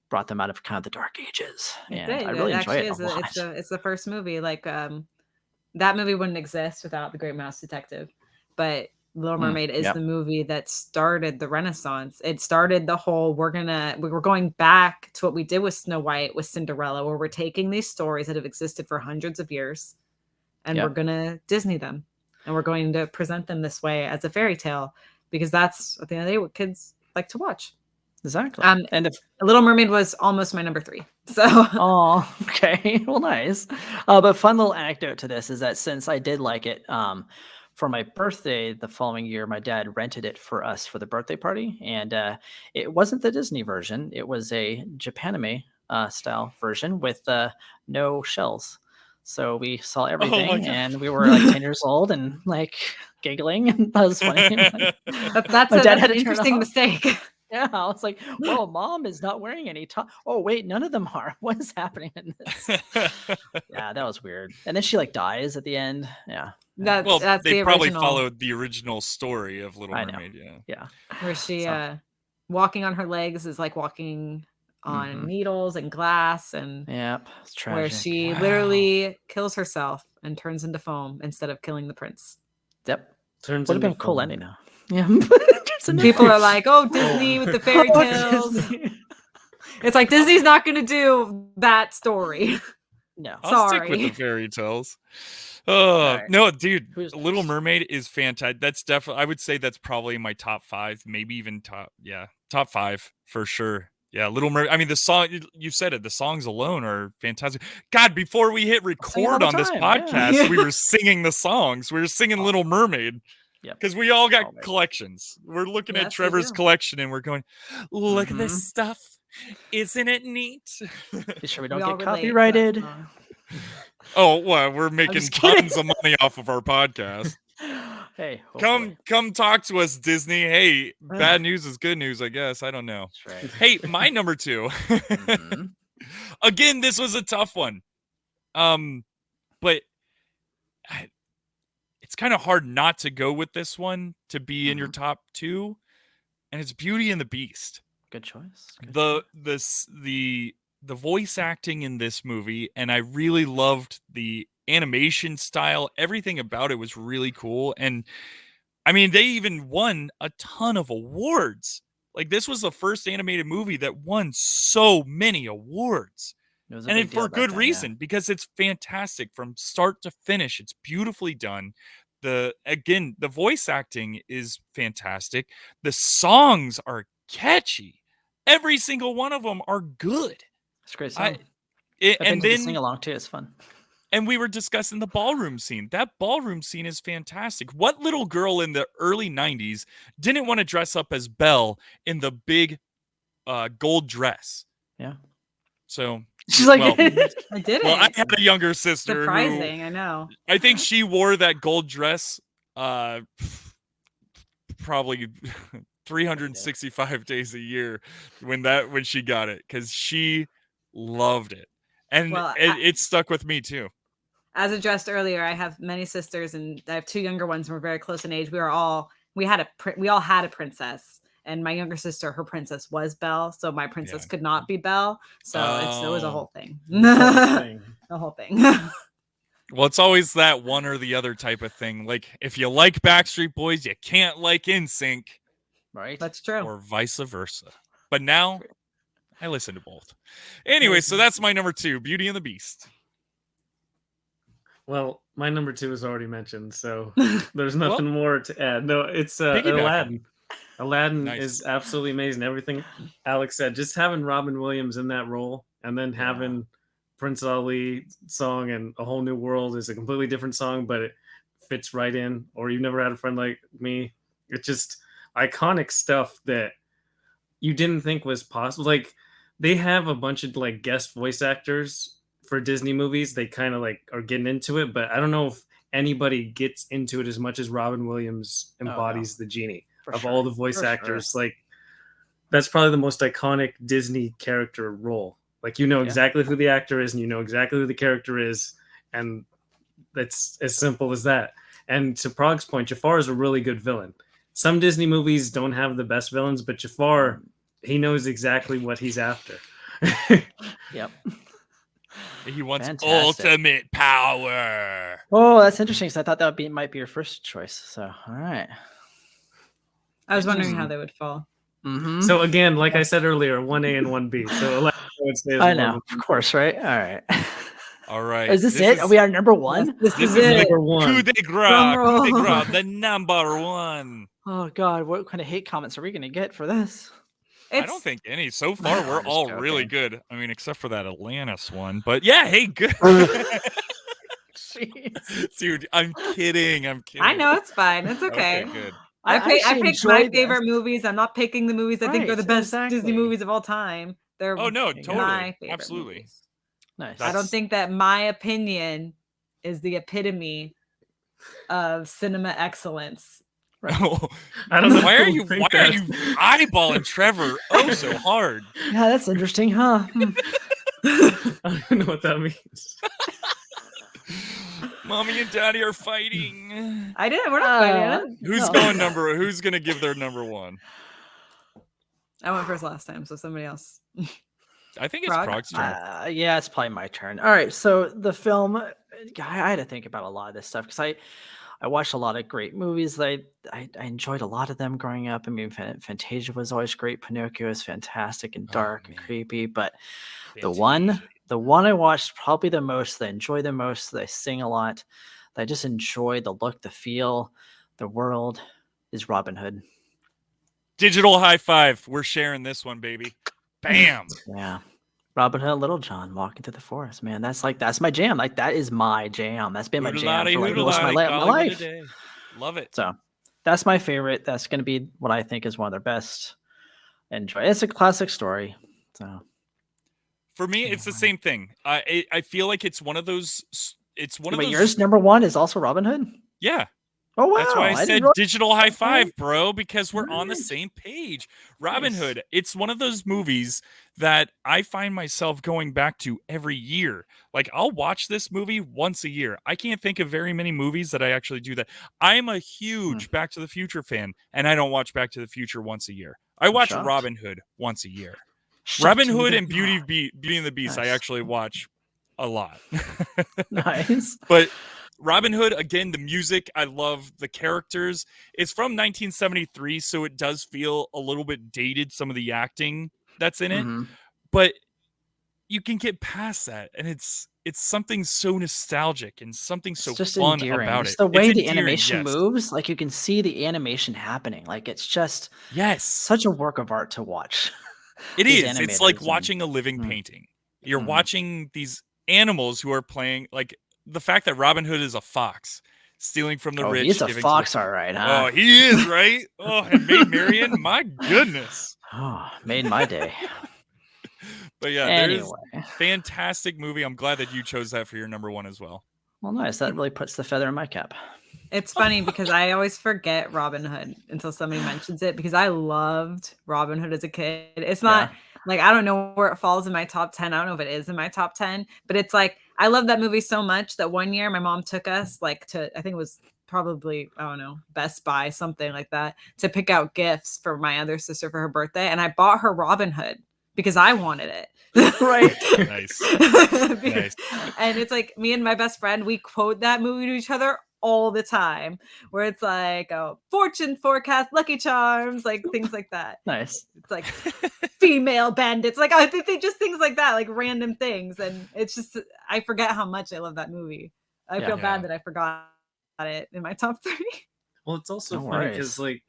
brought them out of kind of the dark ages. And I really enjoy it a lot. It's the first movie. That movie wouldn't exist without The Great Mouse Detective, but Little Mermaid is the movie that started the Renaissance. It started the whole we're going back to what we did with Snow White, with Cinderella, where we're taking these stories that have existed for hundreds of years and we're gonna Disney them, and we're going to present them this way as a fairy tale, because that's at the end of the day what kids like to watch. Exactly. And Little Mermaid was almost my number 3. So oh, okay. Well, nice. But fun little anecdote to this is that since I did like it, for my birthday the following year, my dad rented it for us for the birthday party, and it wasn't the Disney version. It was a Japanime style version with no shells. So we saw everything, and we were 10 years old and giggling, and that was funny. that's an interesting mistake. Yeah, I was like, "Whoa, Mom is not wearing any top." Oh, wait, none of them are. What is happening in this? Yeah, that was weird. And then she dies at the end. Yeah. That's they the probably original. followed the original story of Little I Mermaid. Yeah. Where she walking on her legs is like walking on needles and glass, and Yep, it's tragic. where she literally kills herself and turns into foam instead of killing the prince. Yep. Turns Would have into been a cool foam. ending now. Yeah. People are like, "Oh, Disney with the fairy tales." It's like Disney's not going to do that story. No. I'll stick with the Sorry. fairy tales. Oh right. no, dude! Who's Little next? Mermaid is fantastic. That's definitely. I would say that's probably my top 5, maybe even top 5 for sure. Yeah, Little Mermaid. I mean, the song you said it. The songs alone are fantastic. God, before we hit Sing it all record the on this time, podcast, yeah. we were singing the songs. We were singing Little Mermaid. Yep. Because we all got Always. collections. We're looking at Yes, we Trevor's do. collection and we're going, look at Mhm. this stuff. Isn't it neat? Be sure we We don't all get relate to that copyrighted. song. Oh, well, we're making just kidding. tons of money off of our podcast. Hey, hopefully. Come talk to us, Disney. Hey, bad news is good news, I guess. I don't know. That's right. Hey, my number 2. Mhm. Again, this was a tough one. But it's kind of hard not to go with this one to be in your top 2, and it's Beauty and the Beast. Good choice. Good The voice acting in this movie, and I really loved the animation style. Everything about it was really cool, and I mean, they even won a ton of awards. Like, this was the first animated movie that won so many awards. It was a And big deal for back good then, reason, because it's fantastic from start to finish. It's beautifully done. The voice acting is fantastic. The songs are catchy. Every single one of them are good. It's a great song. And then sing along too. It's fun. and we were discussing the ballroom scene. That ballroom scene is fantastic. What little girl in the early 90s didn't want to dress up as Belle in the big gold dress? Yeah. So She's like, well, I did well, I it. had a younger sister who Surprising, I know. I think she wore that gold dress probably 365 days a year when she got it, because she loved it. And Well, it stuck with me too. As addressed earlier, I have many sisters, and I have 2 younger ones. And we're very close in age. We all had a princess, and my younger sister, her princess was Belle, so my princess could not be Belle. So it was a whole thing. The whole thing. Well, it's always that one or the other type of thing. Like, if you like Backstreet Boys, you can't like NSYNC, right? That's true. or vice versa. But now I listen to both. Anyway, so that's my number 2, Beauty and the Beast. Well, my number 2 is already mentioned, so there's nothing more to add. No, it's Piggyback. Aladdin. Aladdin Nice. is absolutely amazing. Everything Alex said, just having Robin Williams in that role, and then having Prince Ali song and A Whole New World is a completely different song, but it fits right in. Or You've Never Had a Friend Like Me. It's just iconic stuff that you didn't think was possible. Like, they have a bunch of like guest voice actors for Disney movies. They kind of like are getting into it, but I don't know if anybody gets into it as much as Robin Williams embodies the genie of all the voice actors. Like, that's probably the most iconic Disney character role. Like, you know exactly who the actor is, and you know exactly who the character is, and that's as simple as that. And to Prog's point, Jafar is a really good villain. Some Disney movies don't have the best villains, but Jafar, he knows exactly what he's after. Yep. He wants Fantastic. ultimate power. Oh, that's interesting. Because I thought that might be your first choice. So, all right. I was wondering how they would fall. Mm-hmm. So again, like I said earlier, 1A and 1B. So Alexa would say is I one know, of of course, right? All right. All right. Is this it? Are we our number 1? This This is is it. number 1. coup de grace, Drum coup de roll. grace, the number 1. Oh God, what kind of hate comments are we gonna get for this? I don't think any. So far, we're just all joking. really good. I mean, except for that Atlantis one. But yeah, hey, good. Jeez. Dude, I'm kidding. I know it's fine. It's okay. good. I actually picked my enjoyed favorite this. movies. I'm not picking the movies I think are Right, the best exactly. Disney movies of all time. They're Oh, no, There you go. totally. my favorite Absolutely. movies. Nice. I don't That's- think that my opinion is the epitome of cinema excellence. Oh, I don't know. why are if you people think why are that. you eyeballing Trevor so hard? Yeah, that's interesting, huh? I don't even know what that means. Mommy and Daddy are fighting. I didn't. We're not fighting. Who's gonna give their number 1? I went first last time, so somebody else. I think it's Frog? Prog's turn. Yeah, it's probably my turn. All right, so the film, I had to think about a lot of this stuff because I watched a lot of great movies. That I enjoyed a lot of them growing up. I mean, Fantasia was always great. Pinocchio is fantastic and dark and man. creepy. But the Fantasia. one I watched probably the most, that I enjoy the most, that I sing a lot, that I just enjoy the look, the feel, the world, is Robin Hood. Digital high five. We're sharing this one, baby. Bam. Yeah. Robin Hood and Little John walking through the forest, man. That's my jam. Like, that is my jam. That's been my jam for like most of my life. Love it. So that's my favorite. That's going to be what I think is one of their best. Enjoy. It's a classic story. So for me, it's the same thing. I feel like it's one of those. It's one of those. Yours number one is also Robin Hood. Yeah. Oh wow! That's why I said didn't digital high five, bro, because we're on the same page. Robin Hood, it's one of those movies that I find myself going back to every year. Like, I'll watch this movie once a year. I can't think of very many movies that I actually do that. I'm a huge Back to the Future fan, and I don't watch Back to the Future once a year. I watch Robin Hood once a year. Robin Hood and Beauty and the Beast, I actually watch a lot. Nice. But Robin Hood, again, the music, I love the characters. It's from 1973, so it does feel a little bit dated, some of the acting that's in it. But you can get past that, and it's something so nostalgic and something so fun about it. It's the way the animation moves. Like, you can see the animation happening. Like, it's just such a work of art to watch. It is. It's like watching a living painting. You're watching these animals who are playing, like, the fact that Robin Hood is a fox stealing from the rich. He's a fox, all right, huh? Oh, he is, right? Oh, and Maid Marian, my goodness. Oh, made my day. But yeah, there's a fantastic movie. I'm glad that you chose that for your number one as well. Well, nice. That really puts the feather in my cap. It's funny because I always forget Robin Hood until somebody mentions it, because I loved Robin Hood as a kid. It's not like, I don't know where it falls in my top 10. I don't know if it is in my top 10, but it's like, I love that movie so much that one year my mom took us like to, I think it was probably, I don't know, Best Buy, something like that, to pick out gifts for my other sister for her birthday. And I bought her Robin Hood because I wanted it. Right. Nice. Nice. And it's like, me and my best friend, we quote that movie to each other all the time, where it's like, oh, fortune forecast, Lucky Charms, like things like that. Nice. It's like female bandits, like I think they just things like that, like random things. And it's just, I forget how much I love that movie. I feel bad that I forgot it in my top 3. Well, it's also funny because, like,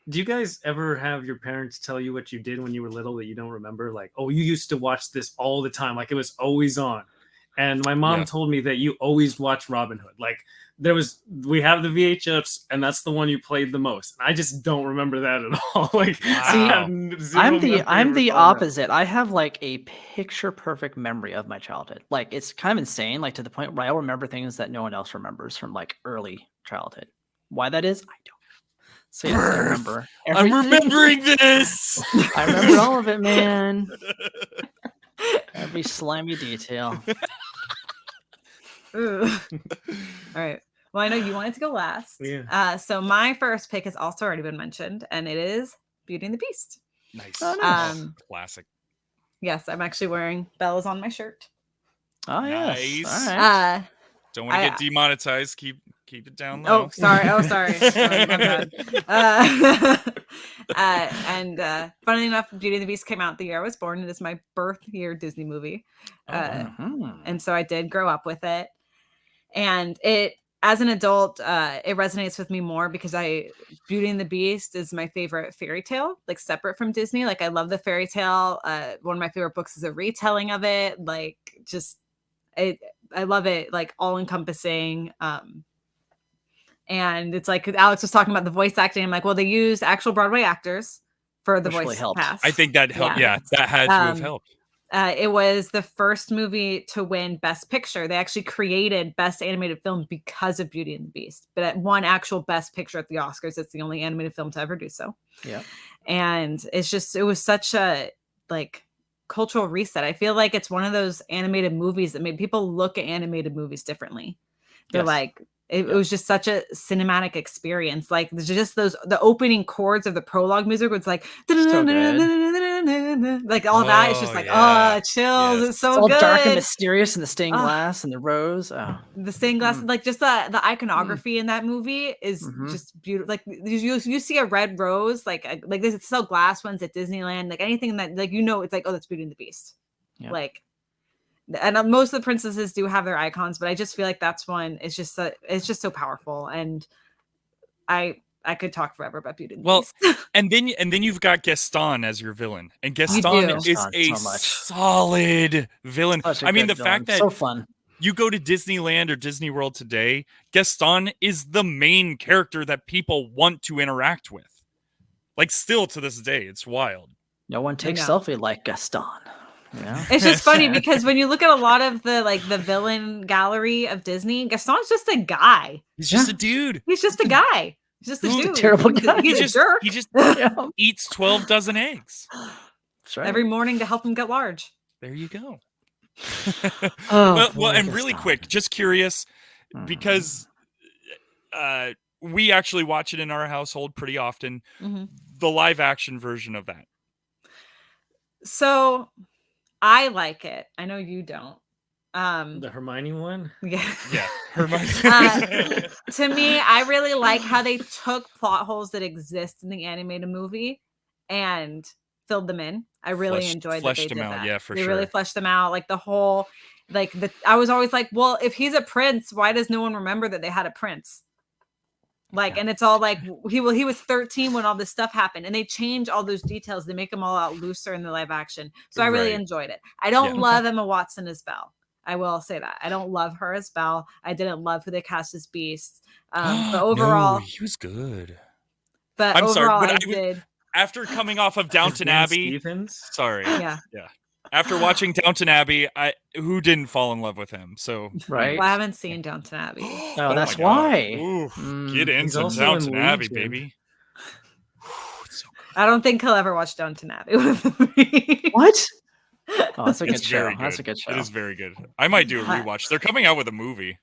do you guys ever have your parents tell you what you did when you were little that you don't remember? Like, oh, you used to watch this all the time, like it was always on. And my mom told me that you always watch Robin Hood. Like, we have the VHS, and that's the one you played the most. I just don't remember that at all. Like, I'm the opposite. I have like a picture perfect memory of my childhood. Like, it's kind of insane, like to the point where I remember things that no one else remembers from like early childhood. Why that is, I don't know. So yes, I remember everything. I'm remembering this. I remember all of it, man. Every slimy detail. Ooh. All right. Well, I know you wanted to go last. Yeah. So my first pick has also already been mentioned, and it is Beauty and the Beast. Nice. Oh, nice. Classic. Yes, I'm actually wearing Bella's on my shirt. Oh, yes. Nice. All right. Don't want to get demonetized. Keep it down low. Oh, sorry. Sorry, my bad. And funnily enough, Beauty and the Beast came out the year I was born. It is my birth year Disney movie. And so I did grow up with it. And it, as an adult, it resonates with me more because Beauty and the Beast is my favorite fairy tale, like separate from Disney. Like, I love the fairy tale. One of my favorite books is a retelling of it. Like, just, I love it, like all encompassing. And it's like Alex was talking about the voice acting. I'm like, well, they use actual Broadway actors for the voice cast. I think that helped. Yeah, that had to have helped. It was the first movie to win Best Picture. They actually created Best Animated Film because of Beauty and the Beast, but it won actual Best Picture at the Oscars. It's the only animated film to ever do so. Yeah. And it was such a like cultural reset. I feel like it's one of those animated movies that made people look at animated movies differently. They're like, it was just such a cinematic experience. Like, there's just the opening chords of the prologue music was like, like all that. It's just Oh, like, yeah. chills. Yes. It's so It's all good. dark and mysterious, and the stained Ah. glass and the rose. Oh, The stained glass, like just the iconography in that movie is Mhm. just beautiful. Like you see a red rose, like there's still glass ones at Disneyland, like anything that like it's like, oh, that's Beauty and the Beast. Yeah. Like, and most of the princesses do have their icons, but I just feel like that's one. It's just so powerful, and I could talk forever about Beauty and the Well, Beast. and then you've got Gaston as your villain, and Gaston do. is Gaston a so much. solid villain. Such a I mean, good the fact villain. that so fun. you go to Disneyland or Disney World today, Gaston is the main character that people want to interact with. Like, still to this day, it's wild. No one takes know. selfie like Gaston. You know? It's just funny because when you look at a lot of the villain gallery of Disney, Gaston's just a guy. He's just a dude. He's just a guy. He's just a He's a dude. terrible He's guy. He's He a jerk. He just Yeah. eats 12 dozen eggs. That's right. Every morning to help him get large. There you go. Oh, well, boy, and really Gaston. quick, just curious, Mhm. because we actually watch it in our household pretty often. Mhm. The live action version of that. So I like it. I know you don't. The Hermione one. Yeah. Yeah. To me, I really like how they took plot holes that exist in the animated movie and filled them in. I really enjoyed that they fleshed them did out, that. yeah, for They really sure. fleshed them out. Like the whole, I was always like, well, if he's a prince, why does no one remember that they had a prince? Like, and it's all like he was 13 when all this stuff happened, and they change all those details. They make them all out looser in the live action. So I really Right. enjoyed it. I don't Yeah. love Emma Watson as Belle. I will say that I don't love her as Belle. I didn't love who they cast as Beast. But overall, No, he was good. but I'm sorry, overall, but I I did. After coming off of Downton Dan Abbey, Stevens. sorry. Yeah. After watching Downton Abbey, who didn't fall in love with him? So Right. Well, I haven't seen Downton Abbey. Oh, my that's God. why. Oof, Mm. get He's into also in Downton Abbey, Legion. baby. I don't think he'll ever watch Downton Abbey with me. What? Oh, that's a good It's show. very That's a good. good show. It is very good. I might do a rewatch. They're coming out with a movie.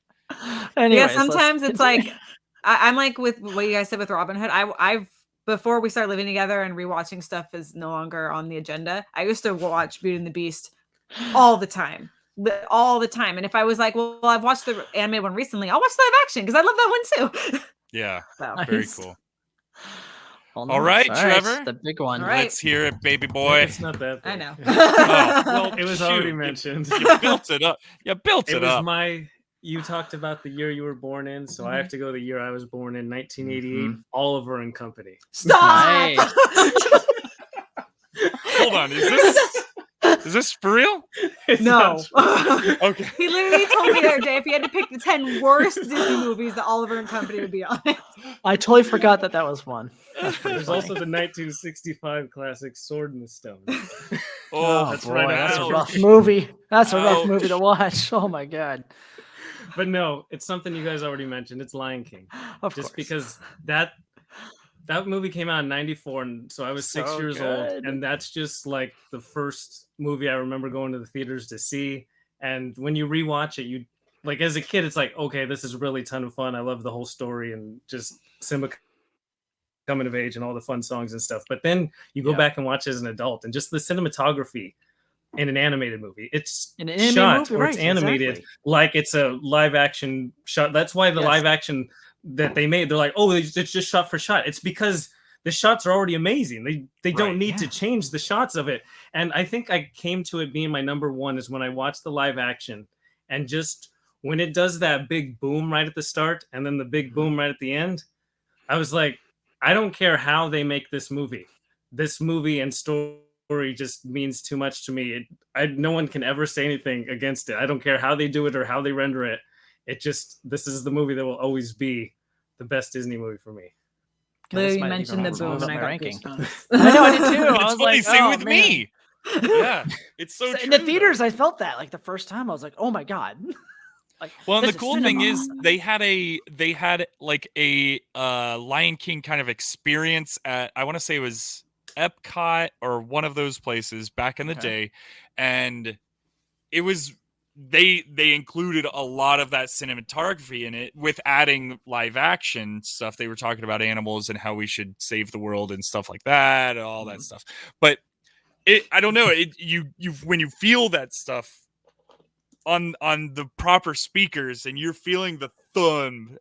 Anyways, Yeah, let's sometimes it's continue. like I'm like with what you guys said with Robin Hood. I've before we start living together and rewatching stuff is no longer on the agenda. I used to watch Beauty and the Beast all the time. And if I was like, well, I've watched the animated one recently, I'll watch live action because I love that one too. Yeah, So very Nice. cool. Well, All right, nice. Trevor. The big one. All right. Let's hear it, baby boy. It's not that. I big. know. Oh, well, It was shoot, already you- mentioned. You built it up. You built It it was up. You talked about the year you were born in, so I have to go the year I was born in, 1988. Mhm. Oliver and Company. Stop. Nice. Hold on, is this for real? It's No. not- Okay. He literally told me the other day if he had to pick the 10 worst Disney movies that Oliver and Company would be on it. I totally forgot that was one. That's pretty There's funny. also the 1965 classic Sword in the Stone. Oh, That's boy, right that's a out. rough movie. That's a rough Ouch. movie to watch. Oh my god. But no, it's something you guys already mentioned. It's Lion King. Of Just course. because that movie came out in 94, and so I was 6 So years old, good. and that's just like the first movie I remember going to the theaters to see. And when you rewatch it, you like as a kid, it's like, okay, this is really ton of fun. I love the whole story and just Simba coming of age and all the fun songs and stuff. But then you go Yeah. back and watch as an adult, and just the cinematography in an animated movie, it's In an animated shot movie, or it's right, animated exactly. like it's a live action shot. That's why the Yes. live action that they made, they're like, oh, it's just shot for shot. It's because the shots are already amazing. They don't Right, need to yeah. change the shots of it. And I think I came to it being my number one is when I watched the live action, and just when it does that big boom right at the start and then the big boom right at the end, I was like, I don't care how they make this movie. This movie and story just means too much to me. No one can ever say anything against it. I don't care how they do it or how they render it. This is the movie that will always be the best Disney movie for me. Literally, you might mentioned the even boom, move up and I my got ranking. goosebumps. I know I did too. I It's was funny, like, same oh, with man. me. Yeah, it's so In true, the though. theaters, I felt that like the first time. I was like, oh my god. Like, Well, and this the is cool thing cinema. is they had like a Lion King kind of experience at, I want to say it was Epcot or one of those places back in the Okay. day, and it was they included a lot of that cinematography in it with adding live action stuff. They were talking about animals and how we should save the world and stuff like that, and all that stuff. But I don't know. You when you feel that stuff on the proper speakers and you're feeling the thumb.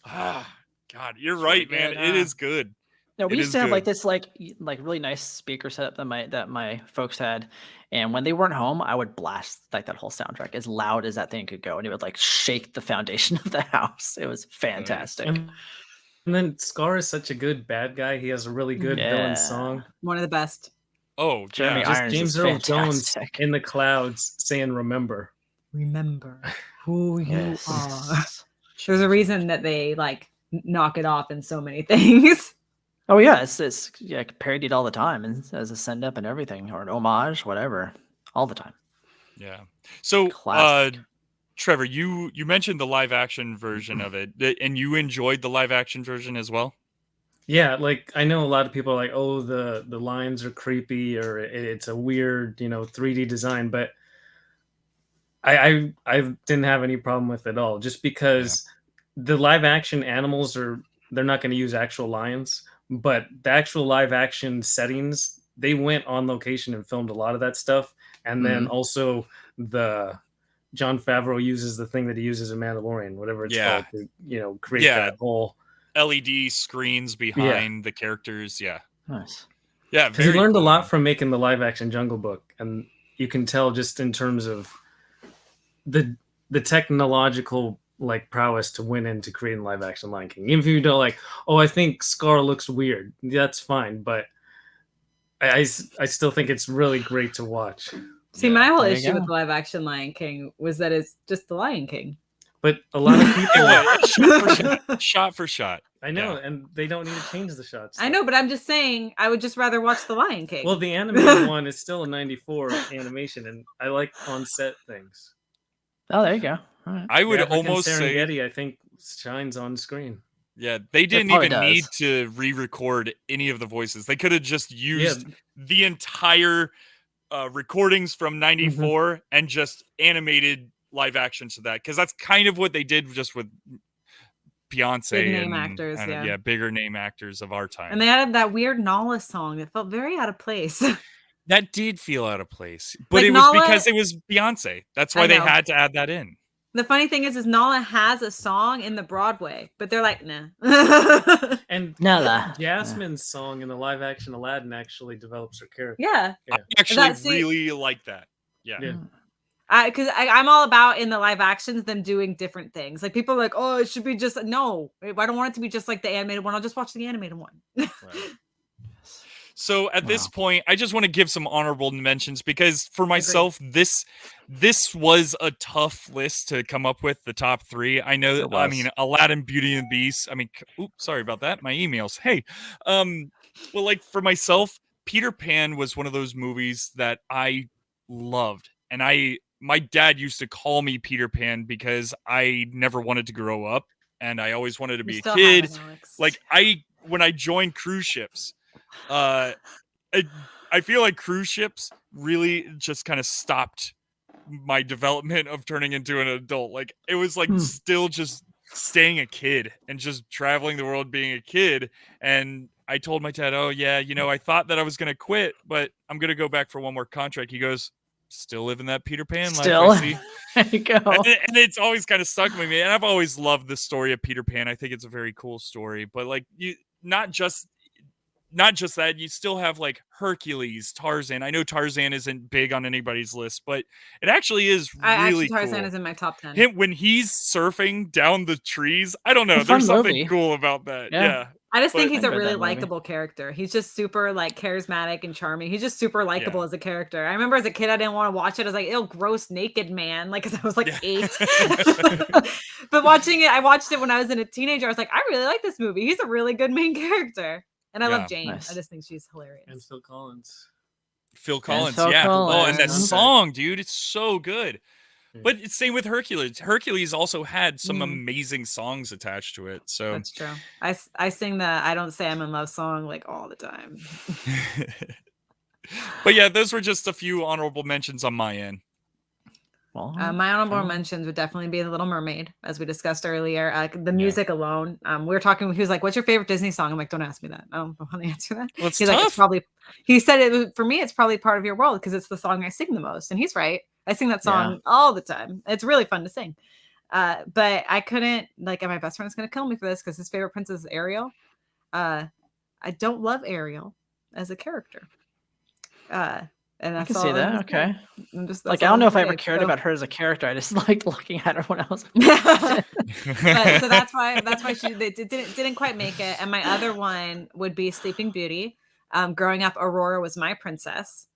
God, you're right, really man. good, It is good. No, we It used is to have like good. this like really nice speaker setup that my folks had, and when they weren't home, I would blast like that whole soundtrack as loud as that thing could go, and it would like shake the foundation of the house. It was fantastic. And then Scar is such a good bad guy. He has a really good villain Yeah. song. One of the best. Oh, Jeremy yeah. Just Irons James is Earl Jones fantastic. in the clouds saying "Remember." Remember who you Yes. are. There's a reason that they like knock it off in so many things. Oh yeah, it's yeah, parodied all the time and as a send up and everything or an homage, whatever, all the time. Yeah. So, Classic. Trevor, you mentioned the live action version of it, and you enjoyed the live action version as well. Yeah, like I know a lot of people are like, oh, the lines are creepy or it's a weird, 3D design, but I didn't have any problem with it at all, just because the live action animals they're not going to use actual lions, but the actual live action settings, they went on location and filmed a lot of that stuff, and then also the Jon Favreau uses the thing that he uses in Mandalorian, whatever it's called, to create that whole LED screens behind the characters. Yeah. Nice. Yeah. Because he very learned a cool, lot man. from making the live action Jungle Book, and you can tell just in terms of the technological like prowess to win into creating live action Lion King. Even if you don't like, oh, I think Scar looks weird, that's fine, but I still think it's really great to watch. See, my whole There you issue go. with the live action Lion King was that it's just the Lion King. But a lot of people, Shot for shot. I know, and they don't need to change the shots. I know, but I'm just saying I would just rather watch the Lion King. Well, the animated one is still a 94 animation, and I like on-set things. Oh, there you go. All right. I would The African almost say, Serengeti, I think, shines on screen. yeah, they didn't probably even need does. to re-record any of the voices. They could have just used the entire recordings from '94 and just animated live action to that, because that's kind of what they did just with Beyonce Big name and actors, yeah. bigger name actors of our time. And they added that weird Nala song that felt very out of place. That did feel out of place, but Like it was Nala- because it was Beyonce. That's why I they know. had to add that in. The funny thing is Nala has a song in the Broadway, but they're like, nah. And Nala. Jasmine's song in the live action Aladdin actually develops her character. Yeah. I actually That- see- really like that. Yeah. Because I'm all about in the live actions them doing different things. Like people are like, oh, it should be just no. I don't want it to be just like the animated one. I'll just watch the animated one. Right. So at this point, I just want to give some honorable mentions, because for myself, this was a tough list to come up with, the top three. I know, I mean, Aladdin, Beauty and the Beast. I mean, oops, sorry about that. My emails. Hey, well, like for myself, Peter Pan was one of those movies that I loved, and my dad used to call me Peter Pan because I never wanted to grow up, and I always wanted to be a kid. Like when I joined cruise ships, I feel like cruise ships really just kind of stopped my development of turning into an adult. Like it was like still just staying a kid and just traveling the world being a kid. And I told my dad, oh yeah, I thought that I was going to quit, but I'm going to go back for one more contract. He goes, still living that Peter Pan life, I see. There you go. And it's always kind of stuck with me. And I've always loved the story of Peter Pan. I think it's a very cool story, but like not just that, you still have like Hercules, Tarzan. I know Tarzan isn't big on anybody's list, but it actually is really cool. Tarzan is in my top 10. Him when he's surfing down the trees, I don't know. It's a There's fun something movie. cool about that. Yeah. Yeah. I just think But- he's a I read really that movie. likable character. He's just super like charismatic and charming. He's just super likable as a character. I remember as a kid, I didn't want to watch it. I was like, ew, gross naked man. Like, cause I was like 8. But watching it, I watched it when I was a teenager. I was like, I really like this movie. He's a really good main character. And I Yeah. love Jane. Nice. I just think she's hilarious. And Phil Collins. Phil Collins, Phil yeah. Oh, and that Collins. song, dude, it's so good. Yeah. But it's same with Hercules. Hercules also had some amazing songs attached to it. So That's true. I sing the I Don't Say I'm in Love song like all the time. But yeah, those were just a few honorable mentions on my end. Well, My honorable okay. mentions would definitely be The Little Mermaid, as we discussed earlier. The music alone. We were talking. He was like, "What's your favorite Disney song?" I'm like, "Don't ask me that. I don't want to answer that." Well, it's He's like, "It's tough. probably." He said it for me. It's probably part of your world because it's the song I sing the most, and he's right. I sing that song all the time. It's really fun to sing. But I couldn't and my best friend is going to kill me for this because his favorite princess is Ariel. I don't love Ariel as a character. And I that's can all see I'm that. just Okay. that's Like, I all don't know I'm if I gonna ever say. cared So- about her as a character. I just liked looking at her when I was. so that's why they didn't quite make it. And my other one would be Sleeping Beauty. Growing up, Aurora was my princess.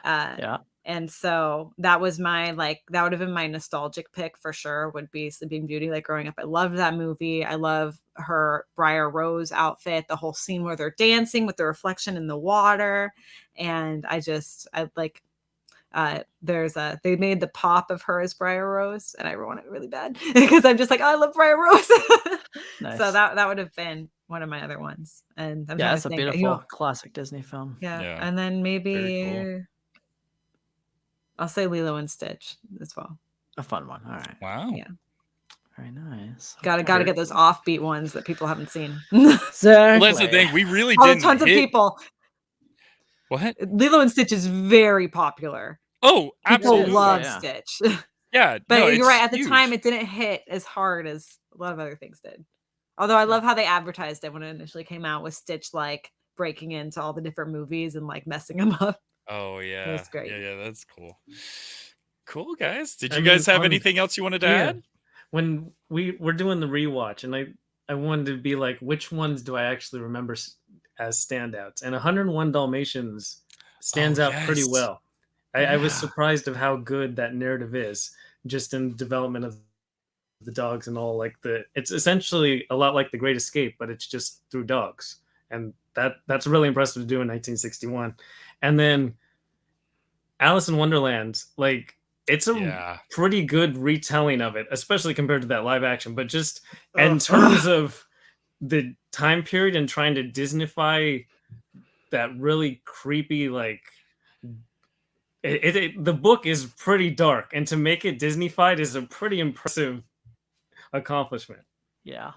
Yeah. And so that was my that would have been my nostalgic pick for sure, would be Sleeping Beauty. Like growing up, I loved that movie. I love her Briar Rose outfit, the whole scene where they're dancing with the reflection in the water. And I like they made the pop of her as Briar Rose, and I want it really bad because I'm just like, oh, I love Briar Rose. Nice. So that would have been one of my other ones. And I'm Yeah, trying it's to a think, beautiful classic Disney film. yeah. Yeah. And then Very maybe I'll say Lilo and Stitch as well. A fun one. All right. Wow. Yeah. Very nice. Gotta get those offbeat ones that people haven't seen. Exactly. Well, that's the thing. We really Oh, didn't tons of hit. people. What? Lilo and Stitch is very popular. Oh, People absolutely. love Yeah. Stitch. Yeah. But no, you're right. it's At the huge. time, it didn't hit as hard as a lot of other things did. Although I love how they advertised it when it initially came out, with Stitch breaking into all the different movies and messing them up. Oh yeah. That's great. Yeah, that's cool. Cool, guys. Did I you mean, guys have anything else you wanted to add? When we were doing the rewatch, and I wanted to be like, which ones do I actually remember as standouts? And 101 Dalmatians stands out pretty yes. well. I was Yeah. surprised of how good that narrative is, just in development of the dogs and all. It's essentially a lot like The Great Escape, but it's just through dogs, and that's really impressive to do in 1961. And then Alice in Wonderland, it's a pretty good retelling of it, especially compared to that live action. But just in terms of the time period and trying to Disneyfy that really creepy, the book is pretty dark, and to make it Disneyfied is a pretty impressive accomplishment. Yeah.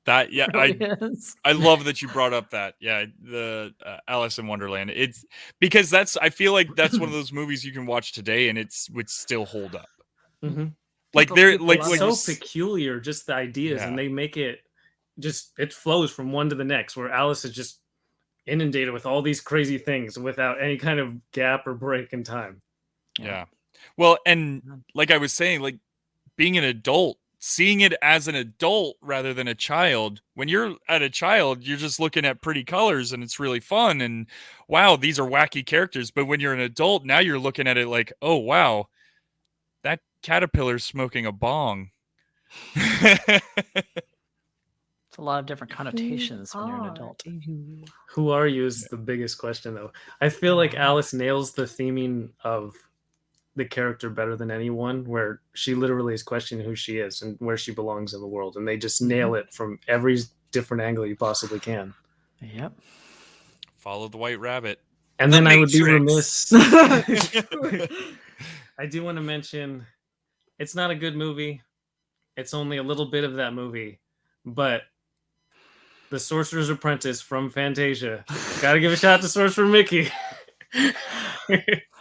That It really is. I love that you brought up that. Yeah, the Alice in Wonderland. It's because I feel like that's one of those movies you can watch today and would still hold up. Mm-hmm. They're so peculiar, just the ideas, and they make it it flows from one to the next, where Alice is just inundated with all these crazy things without any kind of gap or break in time. Yeah. Well, and like I was saying, being an adult, seeing it as an adult rather than a child. When you're at a child, you're just looking at pretty colors and it's really fun and wow, these are wacky characters. But when you're an adult, now you're looking at it like, oh wow, that caterpillar's smoking a bong. It's a lot of different connotations when you're an adult. Who are you is the biggest question, though. I feel like Alice nails the theming of the character better than anyone, where she literally is questioning who she is and where she belongs in the world, and they just nail it from every different angle you possibly can. Yep. Follow the white rabbit. And then I would be remiss. I do want to mention, it's not a good movie. It's only a little bit of that movie, but The Sorcerer's Apprentice from Fantasia. Gotta give a shout out to Sorcerer Mickey.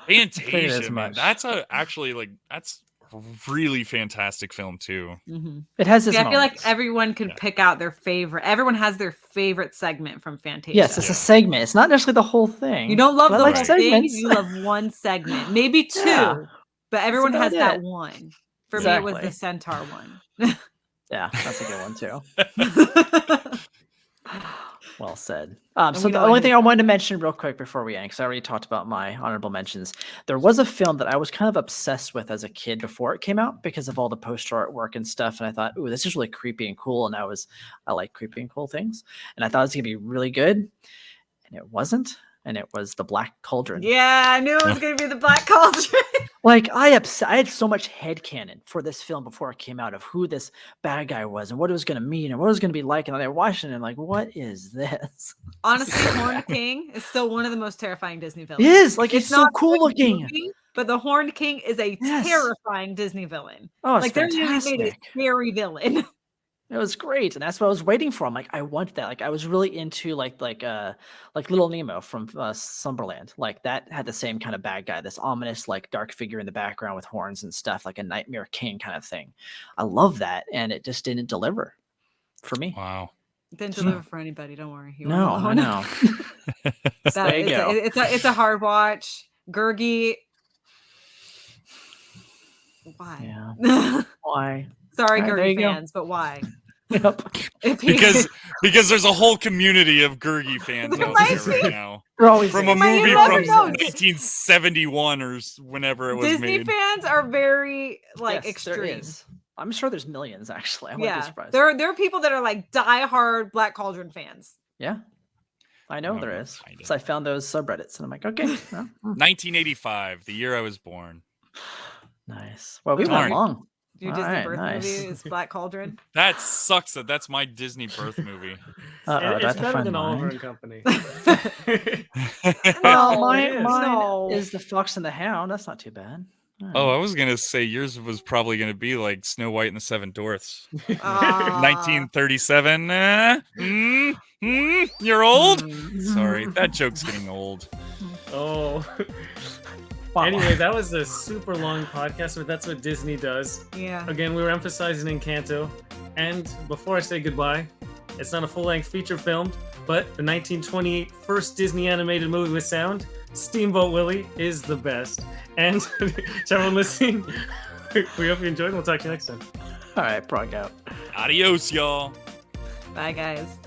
Fantasia, man. That's that's a really fantastic film too. Mm-hmm. It has its I feel like moments. everyone could pick out their favorite. Everyone has their favorite segment from Fantasia. Yes, it's a segment. It's not necessarily the whole thing. You don't love but the I whole like thing. segments. You love one segment, maybe two, Yeah. but everyone That's has about that it. one. For me, it was Exactly. the centaur one. Yeah, that's a good one too. Well said. And So we the don't only like thing I wanted to mention real quick before we end, because I already talked about my honorable mentions. There was a film that I was kind of obsessed with as a kid before it came out because of all the poster artwork and stuff. And I thought, ooh, this is really creepy and cool. And I like creepy and cool things. And I thought it was gonna be really good. And it wasn't. and it was the Black Cauldron. Yeah, I knew it was gonna be the Black Cauldron. Like I had so much headcanon for this film before it came out of who this bad guy was and what it was going to mean and what it was going to be like. And I watched it and I'm like, what is this? Honestly, Horned King is still one of the most terrifying Disney It villains. is like it's so not a cool good looking. movie, but the Horned King is a Yes. terrifying Disney villain. Oh, it's like they're really made a fantastic. scary villain. It was great, and that's what I was waiting for. I'm like, I want that. Like, I was really into like Little Nemo from Slumberland. Like that had the same kind of bad guy, this ominous like dark figure in the background with horns and stuff, like a Nightmare King kind of thing. I love that, and it just didn't deliver for me. Wow. Didn't deliver for anybody. Don't worry. You No, weren't I alone. know. There you go. It's a hard watch. Gurgi. Why? Yeah. Why? Sorry, All right, there Gurgi you go. fans, but why? Yep. Because there's a whole community of Gurgi fans out Might there right be. now. They're always From a But you movie never from know. 1971 or whenever it was Disney made. fans are very like Yes, there extreme. is. I'm sure there's millions actually. I wouldn't be Yeah, surprised. there are people that are like diehard Black Cauldron fans. Yeah. I know I'm there gonna is. find So I found those subreddits and I'm like, okay. well, 1985, the year I was born. nice. Well, we Darn. went long. Your All Disney right, birth nice. movie is Black Cauldron. That sucks that that's my Disney birth movie. Uh-oh, It's that's a better fun than Oliver line. and Company. Well, No, mine, it is. mine No. is the Fox and the Hound. That's not too bad. All Oh, right. I was gonna say yours was probably gonna be like Snow White and the Seven Dwarfs. Ah. 1937. You're old. Mm. Sorry, that joke's getting old. Oh. Wow. Anyway, that was a super long podcast, but that's what Disney does. Yeah. Again, we were emphasizing Encanto. And before I say goodbye, it's not a full-length feature film, but the 1928 first Disney animated movie with sound, Steamboat Willie, is the best. And to everyone listening, we hope you enjoyed, and we'll talk to you next time. All right, prog out. Adios, y'all. Bye, guys.